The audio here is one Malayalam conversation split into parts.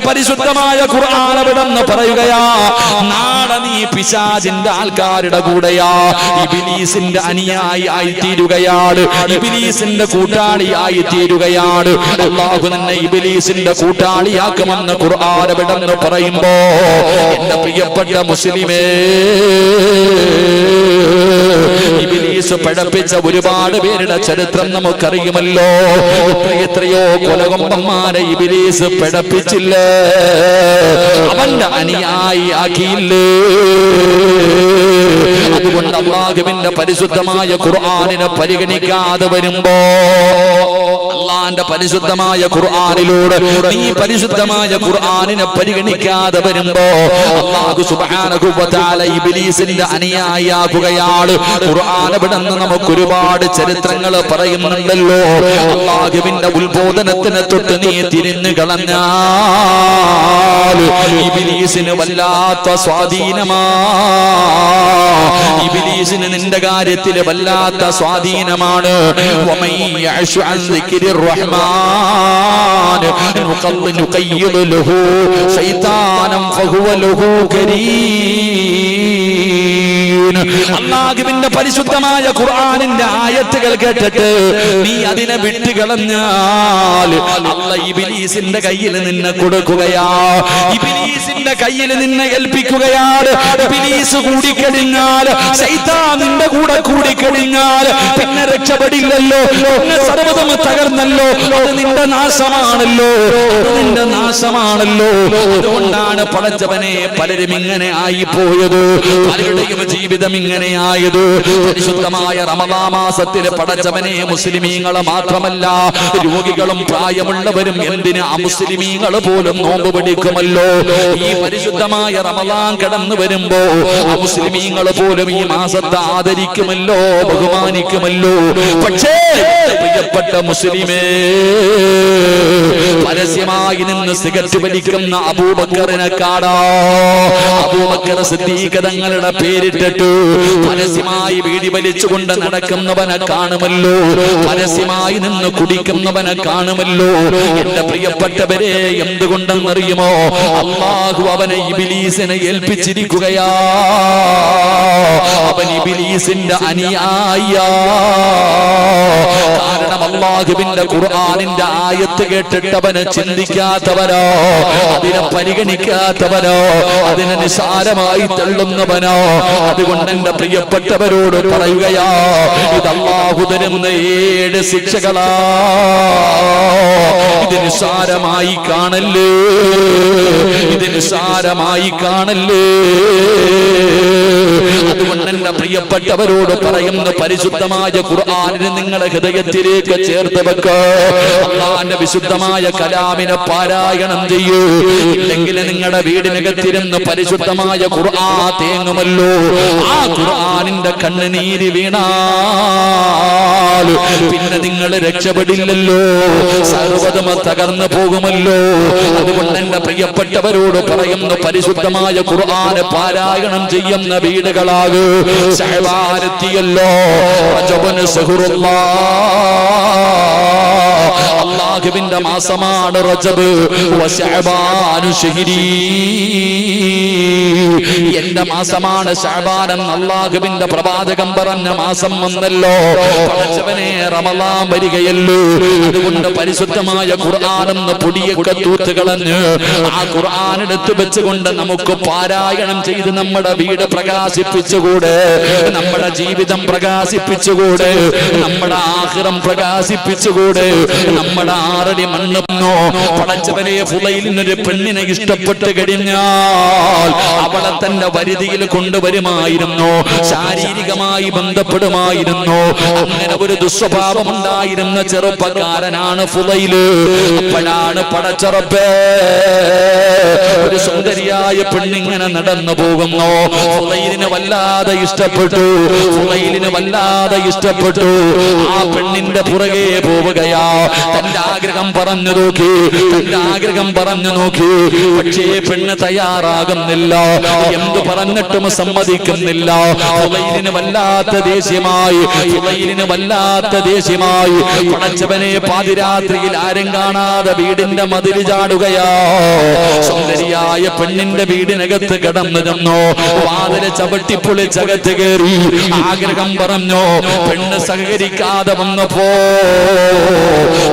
പരിശുദ്ധമായ ഖുർആൻ അവിടുന്ന് പറയുകയാ, നാളെ നീ പിശാചിന്റെ ആൾക്കാരുടെ കൂടെയാ, ഇബ്ലീസിന്റെ അനുയായി ആയിത്തീരുകയാണ്, ഇബ്ലീസിന്റെ കൂട്ടാളിയായി തീരുകയാണ്. അല്ലാഹു നിന്നെ ഇബ്ലീസിന്റെ കൂട്ടാളിയാക്കുമെന്ന് ഖുർആൻ അവിടുന്ന് പറയുമ്പോ എന്റെ പ്രിയപ്പെട്ട മുസ്ലിമേ, ഇബ്ലീസ് പഠിപ്പിച്ച ഒരുപാട് പേരുടെ ചരിത്രം നമുക്കറിയുമല്ലോ. എത്രയോ കൊലകൊമ്പന്മാരെ ഇബ്ലീസ് പഠിപ്പിച്ചില്ലേ, അവന്റെ അനുയായി ആക്കിയില്ലേ. അതുകൊണ്ട് അല്ലാഹുവിന്റെ പരിശുദ്ധമായ ഖുർആനിനെ പരിഗണിക്കാതെ വരുമ്പോ, അല്ലാഹുവിന്റെ പരിശുദ്ധമായ ഖുർആനിലൂടെ നീ പരിശുദ്ധമായ ഖുർആനിനെ പരിഗണിക്കാതെ വരുമ്പോ അല്ലാഹു സുബ്ഹാനഹു വ തആല ഇബ്ലീസിന്റെ അനുയായിയാക്കുകയാണ്. ഖുർആൻ ഇവിടുന്ന് നമുക്ക് ഒരുപാട് ചരിത്രങ്ങൾ പറയുന്നുണ്ടല്ലോ. അല്ലാഹുവിന്റെ ഉത്ബോധനത്തിനെ തൊട്ട് നീ തിരിഞ്ഞു കളഞ്ഞാൽ ഇബ്ലീസിന് വല്ലാത്ത സ്വാധീനമാ, ഇബ്ലീസിന് നിന്റെ കാര്യത്തിൽ വല്ലാത്ത സ്വാധീനമാണ്. അല്ലാഹുവിന്റെ പരിശുദ്ധമായ ഖുർആനിന്റെ ആയത്തുകൾ കേട്ടിട്ട് നീ അതിനെ വിട്ടുകളഞ്ഞാൽ അല്ലാഹ് ഇബ്ലീസിന്റെ കയ്യിൽ നിന്നെ കൊടുക്കുകയാ, ഇബ്ലീസിന്റെ കയ്യിൽ നിന്നെ ഏൽപ്പിക്കുകയാണ്. ഇബ്ലീസ് കൂടിക്കഴിഞ്ഞാൽ, ശൈത്താൻ നിന്റെ കൂടെ കൂടിക്കഴിഞ്ഞാൽ പിന്നെ രക്ഷപ്പെടില്ലല്ലോ, പിന്നെ സർവ്വതും തകർന്നല്ലോ. അത് നിന്റെ നാശമാണല്ലോ, നിന്റെ നാശമാണല്ലോ. അതുകൊണ്ടാണ് പടച്ചവനെ പലരും ഇങ്ങനെ ആയിപ്പോയത്, പലരുടെയും ജീവിതം ഇങ്ങനെയായത്. പരിശുദ്ധമായ റമദാൻ മാസത്തിൽ പടച്ചവനെ മുസ്ലിമീങ്ങളെ മാത്രമല്ല, രോഗികളും പ്രായമുള്ളവരും എന്തിന് അമുസ്ലിമീങ്ങൾ പോലും നോമ്പ് പിടിക്കുമല്ലോ. ഈ പരിശുദ്ധമായ റമദാൻ കടന്നു വരുമ്പോ അമുസ്ലിമീങ്ങൾ പോലും ഈ മാസത്തെ ആദരിക്കുമല്ലോ, ബഹുമാനിക്കുമല്ലോ. പക്ഷേ പ്രിയപ്പെട്ട മുസ്ലിമേ, പരസ്യമായി നിന്ന് സിഗരറ്റ് വലിക്കുന്ന അബൂബക്കറിനെ കാണാ, അബൂബക്കർ സിദ്ദീഖ് തങ്ങളുടെ പേരിട്ടിട്ട് പരസ്യമായി വീടി വലിച്ചുകൊണ്ട് നടക്കുന്നവനെ കാണുമല്ലോ, പരസ്യമായി നിന്ന് കുടിക്കുന്നവനെ കാണുമല്ലോ. എന്റെ പ്രിയപ്പെട്ടവരെ, എന്തുകൊണ്ടെന്നറിയുമോ? അല്ലാഹു അവനെ ഇബ്ലീസിനെ ഏൽപ്പിച്ചിരിക്കുകയാ, അവൻ ഇബ്ലീസിന്റെ അനുയായിയാ. കാരണം അല്ലാഹുവിന്റെ ഖുർആനിന്റെ ആയത്ത് കേട്ടിട്ട് അവനെ ചിന്തിക്കാത്തവനോ, അതിനെ പരിഗണിക്കാത്തവനോ, അതിനെ നിസാരമായി തള്ളുന്നവനോ. അതുകൊണ്ട് എന്റെ പ്രിയപ്പെട്ടവരോട് പറയുകയാ, ഇത് അല്ലാഹു തരുന്ന 7 ശിക്ഷകളാ, ഇത് നിസാരമായി കാണല്ലേ, ഇത് നിസാരമായി കാണല്ലേ. അതുകൊണ്ട് എന്റെ പ്രിയപ്പെട്ടവരോട് പറയുന്ന പരിശുദ്ധമായ ഖുർആനിനെ നിങ്ങളുടെ ഹൃദയത്തിലേക്ക് ചേർത്ത് വെക്ക. അല്ലാഹുവിന്റെ വിശുദ്ധമായ കലാമിനെ പാരായണം ചെയ്യൂ. ഇല്ലെങ്കിൽ നിങ്ങളുടെ വീടിനകത്തിരുന്ന് പരിശുദ്ധമായ ഖുർആൻ തേങ്ങുമല്ലോ. ആ ഖുർആനിന്റെ കണ്ണുനീര് വീണാൽ പിന്നെ നിങ്ങൾ രക്ഷപ്പെടില്ലല്ലോ, സർവ്വതും തകർന്നു പോകുമല്ലോ. അതുകൊണ്ട് എന്റെ പ്രിയപ്പെട്ടവരോട് പറയുന്നു, പരിശുദ്ധമായ ഖുർആനെ പാരായണം ചെയ്യുന്ന വീടുകളാകൂ. ശഅബാനെത്തിയല്ലോ, റജബുന് ശഹ്റുല്ലാഹ്, അല്ലാഹുവിന്റെ മാസമാണ് റജബ്. വശഅബാനു ശഹ്രി, എന്റെ മാസമാണ് ശഅബാൻ എന്ന് അല്ലാഹുവിന്റെ പ്രവാചകൻ പറഞ്ഞ മാസം വന്നല്ലോ. പടച്ചവനെ, റമളാൻ വരികയല്ലോ. അതുകൊണ്ട് പരിശുദ്ധമായ ഖുർആൻ എന്ന് പൊടിയൊക്കെ തൂത്തുകളഞ്ഞ് ആ ഖുർആൻ എടുത്ത് വെച്ചുകൊണ്ട് നമുക്ക് പാരായണം ചെയ്ത് നമ്മുടെ വീട് പ്രകാശിപ്പിച്ചുകൂടെ, നമ്മുടെ ജീവിതം പ്രകാശിപ്പിച്ചുകൂടെ, നമ്മുടെ ആഖിറം പ്രകാശിപ്പിച്ചുകൂടെ, നമ്മുടെ 6 അടി മണ്ണുന്നോ. പടച്ചവനെ, ഫുളൈലിനൊരു പെണ്ണിനെ ഇഷ്ടപ്പെട്ട് കഴിഞ്ഞാൽ അവളെ തന്റെ വരുതിയിൽ കൊണ്ടുവരുമായിരുന്നു, ശാരീരികമായി ബന്ധപ്പെടുമായിരുന്നു. അങ്ങനെ ഒരു ദുസ്വഭാവം ഉണ്ടായിരുന്ന ചെറുപ്പക്കാരനാണ് ഫുളൈല്. അപ്പോഴാണ് പടച്ച റബ്ബേ, ഒരു സുന്ദരിയായ പെണ്ണിങ്ങനെ നടന്നു പോകുന്നു. ഫുളൈലിനെ വല്ലാതെ ഇഷ്ടപ്പെട്ടു, ഫുളൈലിനെ വല്ലാതെ ഇഷ്ടപ്പെട്ടു. ആ പെണ്ണിന്റെ പുറകെ പോവുകയാ. തന്റെ ആഗ്രഹം പറഞ്ഞു നോക്കി, തന്റെ ആഗ്രഹം പറഞ്ഞു നോക്കി. പക്ഷേ പെണ്ണ് തയ്യാറാകുന്നില്ല. എന്തു പറഞ്ഞിട്ടും സമ്മതിക്കുന്നില്ല. ഫുളൈലിന് വല്ലാത്ത ദേഷ്യമായി, ഫുളൈലിന് വല്ലാത്ത ദേഷ്യമായി. പടച്ചവനെ, പാതിരാത്രിയിൽ ആരും കാണാതെ വീടിന്റെ മതിൽ ചാടുകയാ. സുന്ദരിയായ പെണ്ണിന്റെ വീടിനകത്ത് കടന്നു ചെന്നു. വാതില് ചവിട്ടിപ്പൊളിച്ചകത്ത് കയറി ആഗ്രഹം പറഞ്ഞു. പെണ്ണ് സഹകരിക്കാതെ വന്നപ്പോ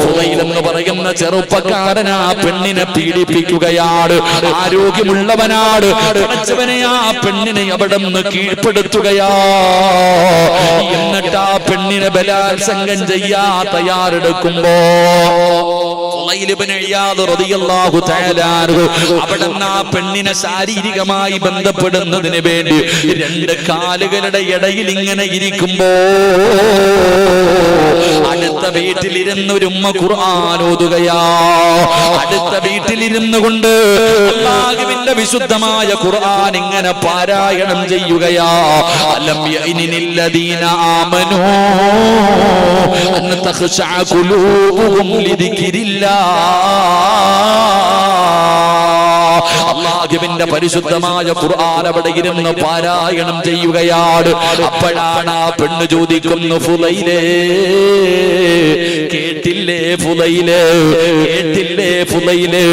ഫുളൈലെന്ന് പറയുന്ന ചെറുപ്പക്കാരൻ ആ പെണ്ണിനെ പീഡിപ്പിക്കുകയാണ്. ആരോഗ്യമുള്ളവനാണ്. പടച്ചവനെ, ആ പെണ്ണിനെ അവിടെ നിന്ന് കീഴ്പ്പെടുത്തുകയാ. എന്നിട്ട് ആ പെണ്ണിനെ ബലാത്സംഗം ചെയ്യാ തയ്യാറെടുക്കുമ്പോ അവിടെ ആ പെണ്ണിനെ ശാരീരികമായി ബന്ധപ്പെടുന്നതിന് വേണ്ടി രണ്ട് കാലുകളുടെ ഇടയിൽ ഇങ്ങനെ ഇരിക്കുമ്പോ അടുത്ത വീട്ടിലിരുന്നൊരു ഉമ്മ ഖുർആൻ ഓതുകയാ. അടുത്ത വീട്ടിലിരുന്നു കൊണ്ട് അല്ലാഹുവിന്റെ വിശുദ്ധമായ ഖുർആൻ ഇങ്ങനെ പാരായണം ചെയ്യുകയാ. അലം യഅനില്ലദീന ആമനൂ അൻ തഖ്ശഅ ഖുലൂബുഹും ലിദിക്രില്ലാഹ്. അല്ലാഹുവിന്റെ പരിശുദ്ധമായ ഖുർആൻ അവിടെ ഇരുന്ന് പാരായണം ചെയ്യുകയാണ്. അപ്പോഴാണ് ആ പെണ്ണ് ചോദിക്കുന്നു, ഫുളൈലേ, കേട്ടില്ലേ ഫുളൈലേ, കേട്ടില്ലേ ഫുളൈലേ,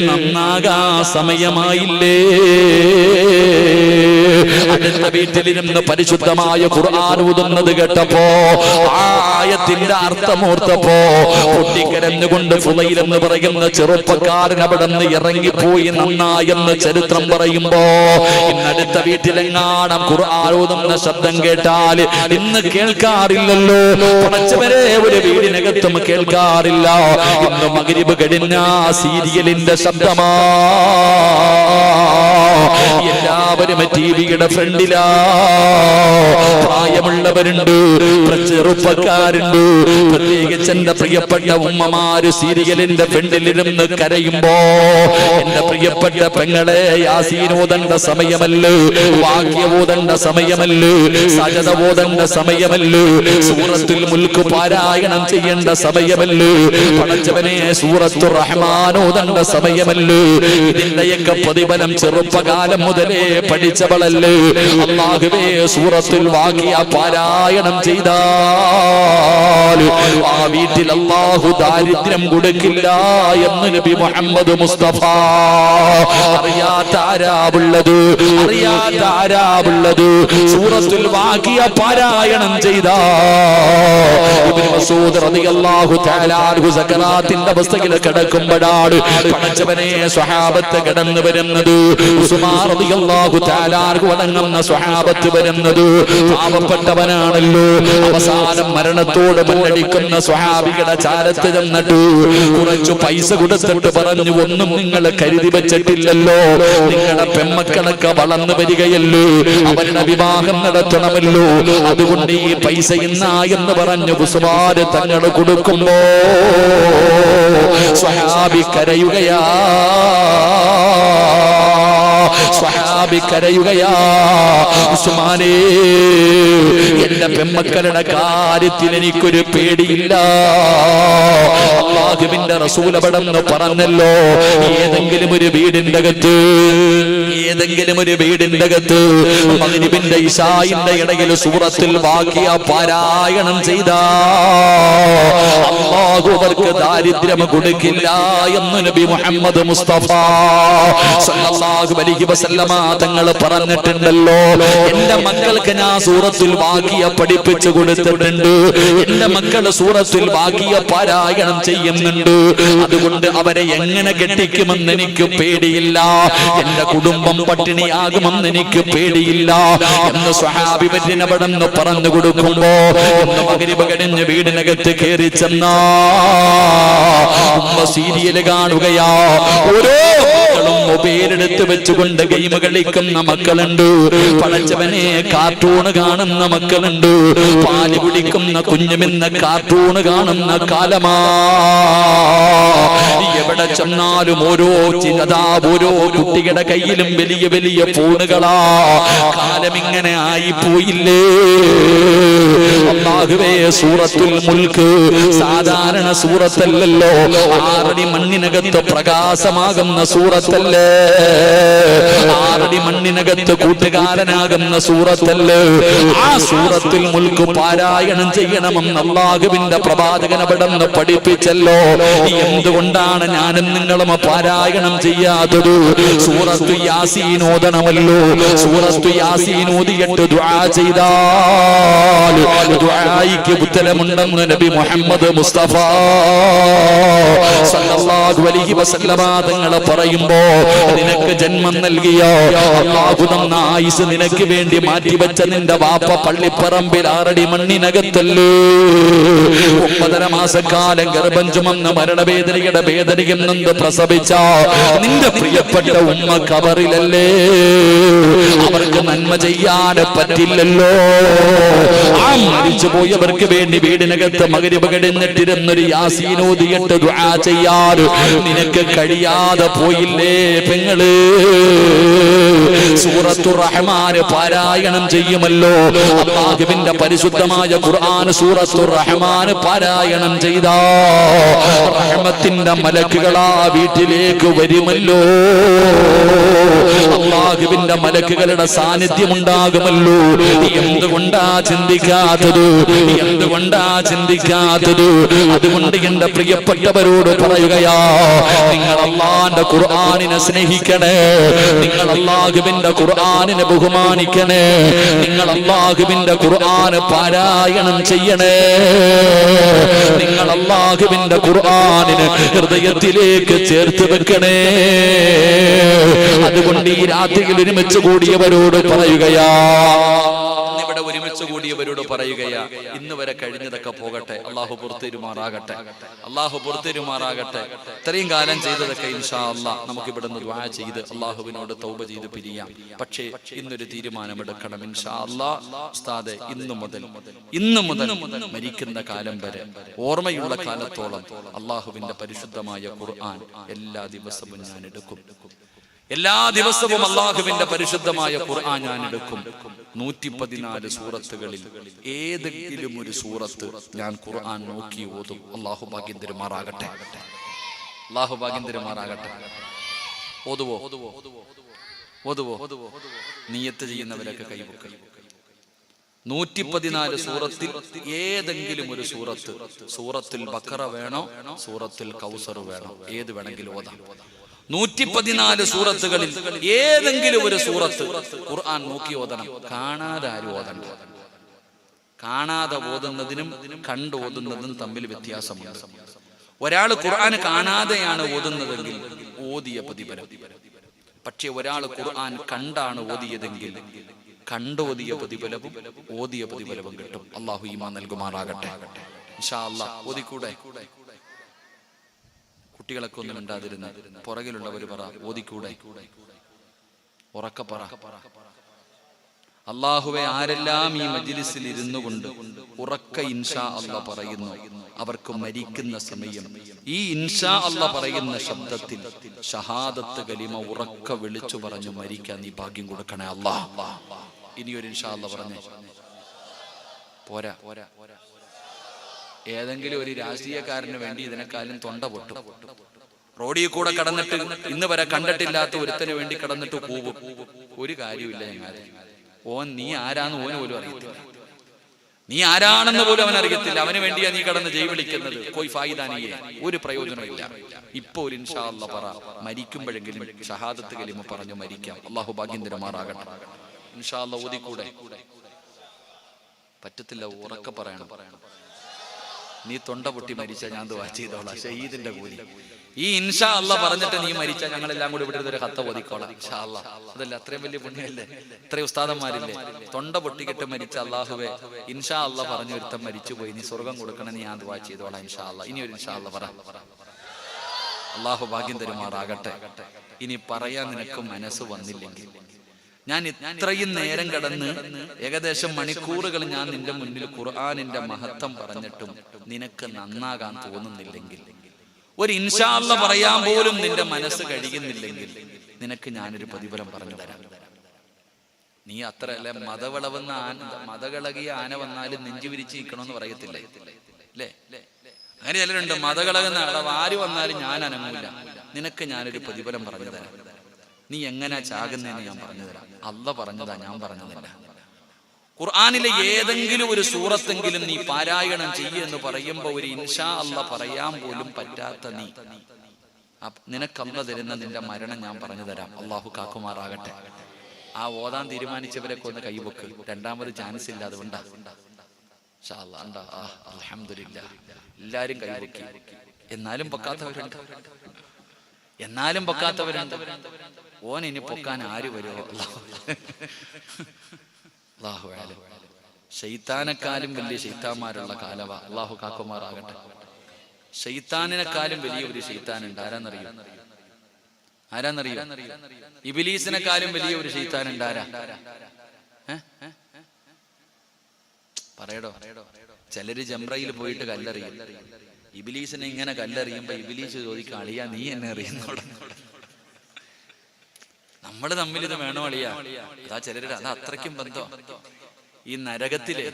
നന്നാകാ സമയമായില്ലേ? അടുത്ത വീട്ടിലിരുന്ന് പരിശുദ്ധമായ ഖുർആൻ ഓതുന്നത് കേട്ടപ്പോ, ആയത്തിന്റെ അർത്ഥമോർത്തപ്പോ പൊട്ടിക്കരഞ്ഞുകൊണ്ട് ഫുളൈൽ എന്ന് പറയുന്ന ചെറുപ്പക്കാരൻ അവിടെ നിന്ന് ഇറങ്ങിപ്പോയി. നന്നായെന്ന് ചരിത്രം പറയുമ്പോ ഇന്നടുത്ത വീട്ടിലെങ്ങാണം ഖുർആൻ ഓതുന്ന ശബ്ദം കേട്ടാൽ ഇന്ന് കേൾക്കാറില്ലല്ലോ. പടച്ചവരെ, ഒരു വീടിനകത്തും കേൾക്കാറില്ല. ഇന്ന് മഗ്രിബ് കഴിഞ്ഞ സീരിയലിന്റെ ശബ്ദമാ. എല്ലാവരും ടിവിയുടെ ഫ്രണ്ടിലാ. പ്രായമുള്ളവരുണ്ട്, ചെറുപ്പക്കാരുണ്ട്. പ്രത്യേകിച്ച് എന്റെ പ്രിയപ്പെട്ട ഉമ്മമാര് സീരിയലിന്റെ ഫ്രണ്ടിലിരുന്ന് കരയുമ്പോ, എന്റെ പ്രിയപ്പെട്ട പെങ്ങളെ, യാസീൻ ഓതണ്ട സമയമല്ലേ, വാക്യ ഓതണ്ട സമയമല്ലേ, സജദ ഓതണ്ട സമയമല്ലേ, സൂറത്തുൽ മുൽക്ക് പാരായണം ചെയ്യേണ്ട സമയമല്ലേ, പടച്ചവനെ സൂറത്തുർ റഹ്മാൻ ഓതണ്ട സമയമല്ലേ? ഇതിന്റെയൊക്കെ പ്രതിഫലം ചെറുപ്പകാലം മുതലേ പഠിച്ചവളല്ലേ? അല്ലാഹുവേ, സൂറത്തുൽ വാഖിയ പാരായണം ചെയ്താൽ ആ വീട്ടിൽ അല്ലാഹു ദാരിദ്ര്യം കൊടുക്കില്ല എന്ന് നബി മുഹമ്മദ് മുസ്തഫ. അറിയാത്ത ആരാവുള്ളത്, അറിയാത്ത ആരാവുള്ളത്? സൂറത്തുൽ വാഖിയ പാരായണം ചെയ്താ ഇബ്നു മസ്ഊദ് റളിയല്ലാഹു തആല അൻഹു സക്കറാത്തിന്റെ അവസ്ഥയിൽ കിടക്കുമ്പോഴാണ് പടച്ചവനെ സ്വഹാബത്ത് കടന്നു വരുന്നത്. ഉസ്മാൻ റളിയല്ലാഹു തആല അൻഹു അടങ്ങുന്ന സ്വഹാബത്ത് വരുന്നത്. പാവപ്പെട്ടവനാണല്ലോ. അവസാനം മരണത്തോട് മുന്നടിക്കുന്ന സ്വഹാബികളുടെ ചാരത്ത് ചെന്നിട്ട് കുറച്ചു പൈസ കൊടുത്തിട്ട് പറഞ്ഞു, ഒന്നും നിങ്ങൾ കരുതി വെച്ചിട്ടില്ലല്ലോ, നിങ്ങളുടെ പെമ്മക്കളൊക്കെ വളർന്നു വരികയല്ലോ, അവരുടെ വിവാഹം നടത്തണമല്ലോ, അതുകൊണ്ട് ഈ പൈസ ഇന്നാ എന്ന് പറഞ്ഞു ഉസ്മാൻ തങ്ങൾ കൊടുക്കുമ്പോ സ്വഹാബി കരയുകയാ. സ്വഹാബി കരയുകയാ, ഉസ്മാനേ, എന്റെ പെമ്മക്കളുടെ കാര്യത്തിൽ എനിക്കൊരു പേടിയില്ല. അല്ലാഹുവിന്റെ റസൂൽ അവിടെന്ന് പറഞ്ഞല്ലോ, ഏതെങ്കിലും ഒരു വീടിന്റെ അകത്ത്, ഏതെങ്കിലും ഒരു വീടിന്റെ അകത്ത് മഗ്രിബിന്റെ ഇശാഇന്റെ ഇടയിൽ സൂറത്തുൽ വാഖിയ പാരായണം ചെയ്താ അല്ലാഹു അവർക്ക് ദാരിദ്ര്യം കൊടുക്കില്ല എന്ന് നബി മുഹമ്മദ് മുസ്തഫ സല്ലല്ലാഹു അലൈഹി വസല്ലമ തങ്ങൾ പറഞ്ഞിട്ടുണ്ടല്ലോ. എന്റെ മക്കൾക്ക് ഞാൻ സൂറത്തുൽ വാഖിയ പഠിപ്പിച്ചു കൊടുത്തിട്ടുണ്ട്. എന്റെ മക്കൾ സൂറത്തുൽ വാഖിയ പാരായണം ചെയ്യുന്നുണ്ട്. അതുകൊണ്ട് അവരെ എങ്ങനെ കെട്ടിക്കുമെന്ന് എനിക്ക് പേടിയില്ല, എന്റെ കുടുംബം പട്ടിണിയാകുമെന്ന് എനിക്ക് പേടിയില്ല എന്ന് സ്വഹാബി വര്യനവിടെന്ന് പറഞ്ഞു കൊടുക്കുമ്പോ ഒന്ന് മഗ്രിബ് കഴിഞ്ഞ് വീടിനകത്ത് കയറി ചെന്ന ഉമ്മ സീരിയല് കാണുകയാ. ഓരോ മക്കളും മൊബൈലെടുത്ത് വെച്ചുകൊണ്ട് ഗെയിം കളിക്കുന്ന മക്കളുണ്ട്. പടച്ചവനെ കാർട്ടൂൺ കാണുന്ന മക്കളുണ്ട്. പാല് കുടിക്കുന്ന കുഞ്ഞുമെന്ന കാർട്ടൂൺ കാണുന്ന കാലമാ. എവിടെ ചെന്നാലും ഓരോ കുട്ടികളുടെ കയ്യിലും വലിയ വലിയ ഫോണുകളാ. കാലം ഇങ്ങനെ ആയി പോയില്ലേ? അല്ലാഹുവേ, സൂറത്തുൽ മുൽക്ക് സാധാരണ സൂറത്തല്ലല്ലോ, 6 അടി മണ്ണിനകത്ത് പ്രകാശമാകുന്ന സൂറത്തല്ലേ, 6 അടി മണ്ണിനകത്ത് കൂട്ടുകാരനാകുന്ന സൂറത്തല്ലേ. ആ സൂറത്തുൽ മുൽക്ക് പാരായണം ചെയ്യണമെന്ന് അല്ലാഹുവിന്റെ പ്രവാചകൻ അവിടുന്ന് പഠിപ്പിച്ചല്ലോ. എന്തുകൊണ്ടാണ് ഞാനും നിങ്ങളും പാരായണം ചെയ്യാത്തത്? സൂറത്തു യാസീൻ ഓതണമല്ലോ. സൂറത്തു യാസീൻ ഓതിയിട്ട് ദുആ ചെയ്താൽ ദുആയ്ക്ക് ഉത്തരമുണ്ടെന്ന് നബി മുഹമ്മദ് മുസ്തഫ സല്ലല്ലാഹു അലൈഹി വസല്ലമ തങ്ങൾ പറയുമ്പോ, നിനക്ക് ജന്മം നൽകിയ അല്ലാഹു തന്ന ആയുസ് നിനക്ക് വേണ്ടി മാറ്റിവെച്ച നിന്റെ വാപ്പ പള്ളിപ്പറമ്പിൽ 6 അടി മണ്ണിനകത്തല്ലേ 9.5 മാസക്കാലം ഗർഭം ചുമന്ന് മരണവേദനയുടെ വേദനയിൽ നിന്ന് പ്രസവിച്ച നിന്റെ പ്രിയപ്പെട്ട ഉമ്മ ഖബറിലല്ലേ? അവർക്ക് നന്മ ചെയ്യാൻ പറ്റില്ലല്ലോ. ആ മരിച്ചുപോയവർക്ക് വേണ്ടി വീടിനകത്ത് മഗ്‌രിബ് കഴിഞ്ഞിട്ടിരുന്നൊരു യാസീൻ ഓതിയിട്ട് ദുആ ചെയ്യാൻ നിനക്ക് കഴിയാതെ പോയില്ലേ പെങ്ങള്? സൂറത്തുർ റഹ്മാൻ പാരായണം ചെയ്യുമല്ലോ. അല്ലാഹുവിന്റെ പരിശുദ്ധമായ ഖുർആൻ സൂറത്തുർ റഹ്മാൻ പാരായണം ചെയ്താ റഹ്മത്തിന്റെ മലക്കുകളാ വീട്ടിലേക്ക് വരുമല്ലോ. അല്ലാഹുവിന്റെ മലക്കുകളുടെ സാന്നിധ്യം ഉണ്ടാകുമല്ലോ. എന്തുകൊണ്ടാ ചിന്തിക്കാത്തത്? എന്തുകൊണ്ടാ ചിന്തിക്കാത്തത്? അതുകൊണ്ട് എന്റെ പ്രിയപ്പെട്ടവരോട് പറയുകയാ, നിങ്ങൾ അല്ലാഹുവിന്റെ ഖുർആനിനെ സ്നേഹിക്കണേ, നിങ്ങൾ അല്ലാഹുവിന്റെ ഖുർആനിനെ ബഹുമാനിക്കണേ, നിങ്ങൾ അല്ലാഹുവിന്റെ ഖുർആൻ പാരായണം ചെയ്യണേ, നിങ്ങൾ അല്ലാഹുവിന്റെ ഖുർആനിനെ ഹൃദയത്തിലേക്ക് ചേർത്ത് വെക്കണേ. അതുകൊണ്ട് ഈ രാത്രിയിൽ ഒരുമിച്ച് കൂടിയവരോട് പറയുകയാ, ഇവിടെ ഒരുമിച്ച് കൂടിയവരോട് പറയുകയാ, ഇന്ന് വരെ കഴിഞ്ഞതൊക്കെ പോകട്ടെ, അല്ലാഹു പുറത്തിരുമാറാകട്ടെ, അല്ലാഹു പുറത്തിരുമാറാകട്ടെ. ഇത്രയും കാലം ചെയ്തതൊക്കെ ഇൻഷാ അല്ലാഹ് നമുക്ക് ഇവിടെ നിന്ന് ദുആ ചെയ്ത് അല്ലാഹുവിനോട് തൗബ ചെയ്ത് പിരിയാം. പക്ഷേ ഇന്നൊരു തീരുമാനമെടുക്കണം ഇൻഷാ അല്ലാഹ്. ഉസ്താദേ, ഇന്നു മുതൽ മരിക്കുന്ന കാലം വരെ, ഓർമ്മയുള്ള കാലത്തോളം അല്ലാഹുവിന്റെ പരിശുദ്ധമായ ഖുർആൻ എല്ലാ ദിവസവും ഞാൻ എടുക്കും. എല്ലാ ദിവസവും അല്ലാഹുവിന്റെ പരിശുദ്ധമായ ഖുർആൻ ഞാൻ എടുക്കും. 114 സൂറത്തുകളിൽ ഏതെങ്കിലും ഒരു സൂറത്ത് ഞാൻ ഖുർആൻ നോക്കി ഓതും. അല്ലാഹു ഭാഗ്യം തരുമാറാകട്ടെ, അല്ലാഹു ഭാഗ്യം തരുമാറാകട്ടെ. ഓതുവോ? നിയ്യത്ത് ചെയ്യുന്നവരൊക്കെ കൈവക്കും. 114 സൂറത്തിൽ ഏതെങ്കിലും ഒരു സൂറത്ത്, സൂറത്തുൽ ബഖറ വേണോ, സൂറത്തുൽ കൗസർ വേണോ, ഏത് വേണമെങ്കിലും ഓതാം. 114 സൂറത്തുകളിൽ ഏതെങ്കിലും ഒരു സൂറത്ത് ഖുർആൻ നോക്കി ഓതണം. കാണാതെ ആരും ഓതണ്ട. കാണാതെ ഓതുന്നതിനും കണ്ട് ഓതുന്നതും തമ്മിൽ വ്യത്യാസമുണ്ട്. ഒരാൾ ഖുർആൻ കാണാതെയാണ് ഓതുന്നതെങ്കിൽ ഓതിയ പ്രതിഫലം. പക്ഷെ ഒരാൾ ഖുർആൻ കണ്ടാണ് ഓതിയതെങ്കിൽ കണ്ടോതിയ പ്രതിഫലവും ഓതിയ പ്രതിഫലവും കിട്ടും. അല്ലാഹു ഈമാൻ നൽകുമാറാകട്ടെ. ഇൻഷാ അല്ലാഹ് ഓതിക്കൂടെ? കുട്ടികളൊക്കെ ഒന്നും ഉണ്ടാതിരുന്ന പുറകിലുള്ളവർ പറ, ഓതിക്കൂടെ? ഉറക്കെ പറ. അല്ലാഹുവേ, ആരെല്ലാം ഈ മജ്ലിസിൽ ഇരുന്നു കൊണ്ട് ഉറക്ക ഇൻഷാ അല്ലാഹ് പറയുന്നു, അവർക്ക് മരിക്കുന്ന സമയം ഈ ഇൻഷാ അല്ലാഹ് പറയുന്ന ശബ്ദത്തിൽ ഷഹാദത്ത് കലിമ ഉറക്ക വിളിച്ചു പറഞ്ഞു മരിക്കാൻ നീ ഭാഗ്യം കൊടുക്കണേ അല്ലാഹ്. ഇനിയൊരു ഇൻഷാ അല്ലാഹ് പറഞ്ഞേ. പോരാ, ഏതെങ്കിലും ഒരു രാഷ്ട്രീയക്കാരന് വേണ്ടി ഇതിനെക്കാളും തൊണ്ട പൊട്ടും. റോഡിൽ കൂടെ കടന്നിട്ട് ഇന്ന് വരെ കണ്ടിട്ടില്ലാത്ത ഒരുത്തന് വേണ്ടി കടന്നിട്ട് പോവും. ഒരു കാര്യമില്ല ഞങ്ങളെ. ഓൻ നീ ആരാന്ന് ഓന് പോലും അറിയത്തില്ല, നീ ആരാണെന്ന് പോലും അവൻ അറിയത്തില്ല. അവന് വേണ്ടിയാ നീ കടന്ന് ജയ് വിളിക്കുന്നത്. കോയി ഫായിദാനിയെ, ഒരു പ്രയോജനമില്ല. ഇപ്പൊ ഒരു ഇൻഷാ അല്ലാഹ് പറ, മരിക്കുമ്പോഴെങ്കിലും ഷഹാദത്ത് കലിമ പറഞ്ഞു മരിക്കാം. അല്ലാഹു ഭാഗ്യം തരുമാറാകട്ടെ. ഇൻഷാ അല്ലാഹ് ഓതിക്കൂടെ? പറ്റത്തില്ല, ഉറക്കെ പറയണം. നീ തൊണ്ട പൊട്ടി മരിച്ച ഞാൻ ദുആ ചെയ്തോളാം, ഷഹീദിന്റെ കൂലി. ഈ ഇൻഷാ അല്ലാഹ് പറഞ്ഞിട്ട് നീ മരിച്ചാൽ ഞങ്ങളെല്ലാം കൂടി ഇവിടെ ഒരു ഹത്ത ഓതിക്കോളാം ഇൻഷാ അല്ലാഹ്. അതല്ല അത്രയും വലിയ പുണ്യമല്ലേ? ഇത്രയും ഉസ്താദന്മാരില്ലേ? തൊണ്ട പൊട്ടിക്കിട്ട് മരിച്ച അല്ലാഹുവേ, ഇൻഷാ അല്ലാഹ് പറഞ്ഞു ഒരുത്തം മരിച്ചുപോയി, നീ സ്വർഗം കൊടുക്കണം, ഞാൻ ദുആ ചെയ്തോളാം ഇൻഷാ അല്ലാഹ്. ഇനി ഒരു ഇൻഷാ അല്ലാഹ് പറ. അള്ളാഹു ഭാഗ്യം തരുമാറാകട്ടെ. ഇനി പറയാൻ നിനക്ക് മനസ്സ് വന്നില്ലെങ്കിൽ, ഞാൻ ഇത്രയും നേരം കടന്ന് ഏകദേശം മണിക്കൂറുകൾ ഞാൻ നിന്റെ മുന്നിൽ ഖുർആനിന്റെ മഹത്വം പറഞ്ഞിട്ടും നിനക്ക് നന്നാകാൻ തോന്നുന്നില്ലെങ്കിൽ, ഒരു ഇൻഷാ അല്ലാഹ് പറയാൻ പോലും നിന്റെ മനസ്സ് കഴിയുന്നില്ലെങ്കിൽ, നിനക്ക് ഞാനൊരു പ്രതിഫലം പറഞ്ഞു തരാം. നീ അത്ര അല്ലെ, മതകളകിയ ആന വന്നാലും നെഞ്ചു വിരിച്ച് നിൽക്കണമെന്ന് പറയത്തില്ലേ അല്ലേ? അങ്ങനെ ചിലരുണ്ട്, മതകളകുന്ന ആര് വന്നാലും ഞാൻ അനങ്ങൂല. നിനക്ക് ഞാനൊരു പ്രതിഫലം പറഞ്ഞു തരാം. നീ എങ്ങനെ ചാകുന്നതെന്ന് ഞാൻ പറഞ്ഞു തരാം. അല്ലാഹ് പറഞ്ഞതാ, ഞാൻ പറഞ്ഞതല്ല. ഖുർആനിലെ ഏതെങ്കിലും ഒരു സൂറത്തെങ്കിലും നീ പാരായണം ചെയ്യുമെന്ന് പറയുമ്പോ ഒരു ഇൻഷാ അല്ലാഹ് പറയാൻ പോലും പറ്റാത്ത നീ, നിനക്ക് അല്ലാഹ് തരുന്ന നിന്റെ മരണം ഞാൻ പറഞ്ഞു തരാം. അള്ളാഹു കാക്കുമാറാകട്ടെ. ആ ഓതാൻ തീരുമാനിച്ചവരൊക്കെ ഒന്ന് കൈവക്ക്. രണ്ടാമത് ചാൻസ് ഇല്ല, അതുകൊണ്ടാ. അൽഹംദുലില്ലാ, എല്ലാരും കൈവക്കി. എന്നാലും പൊക്കാത്തവരുണ്ട്. ഓൻ ഇനി പൊക്കാൻ ആര് വരുമോ? അല്ലാഹു അലം. ശൈത്താനെക്കാളും വലിയ ശൈത്താന്മാരുള്ള കാലവാ. അള്ളാഹു കാക്കുമാറാകട്ടെ. ശൈത്താനിനെക്കാളും വലിയ ഒരു ശൈത്താനുണ്ട്. ആരാന്നറിയോ? ഇബ്ലീസിനെക്കാളും വലിയ ഒരു ശൈത്താനുണ്ട്. ആരാ? പറയടോ. ചിലര് ജംറയിൽ പോയിട്ട് കല്ലെറിയും. ഇബ്ലീസിനെ ഇങ്ങനെ കല്ലെറിയുമ്പോ ഇബ്ലീസ് ചോദിക്കും, അളിയാ നീ എന്നെ അറിയുന്നോടാ? നമ്മള് തമ്മിൽ ഇത് വേണോ അളിയാ? അതാ ചിലരുടെ, അത് അത്രയ്ക്കും ബന്ധം. ഈ നരകത്തില്,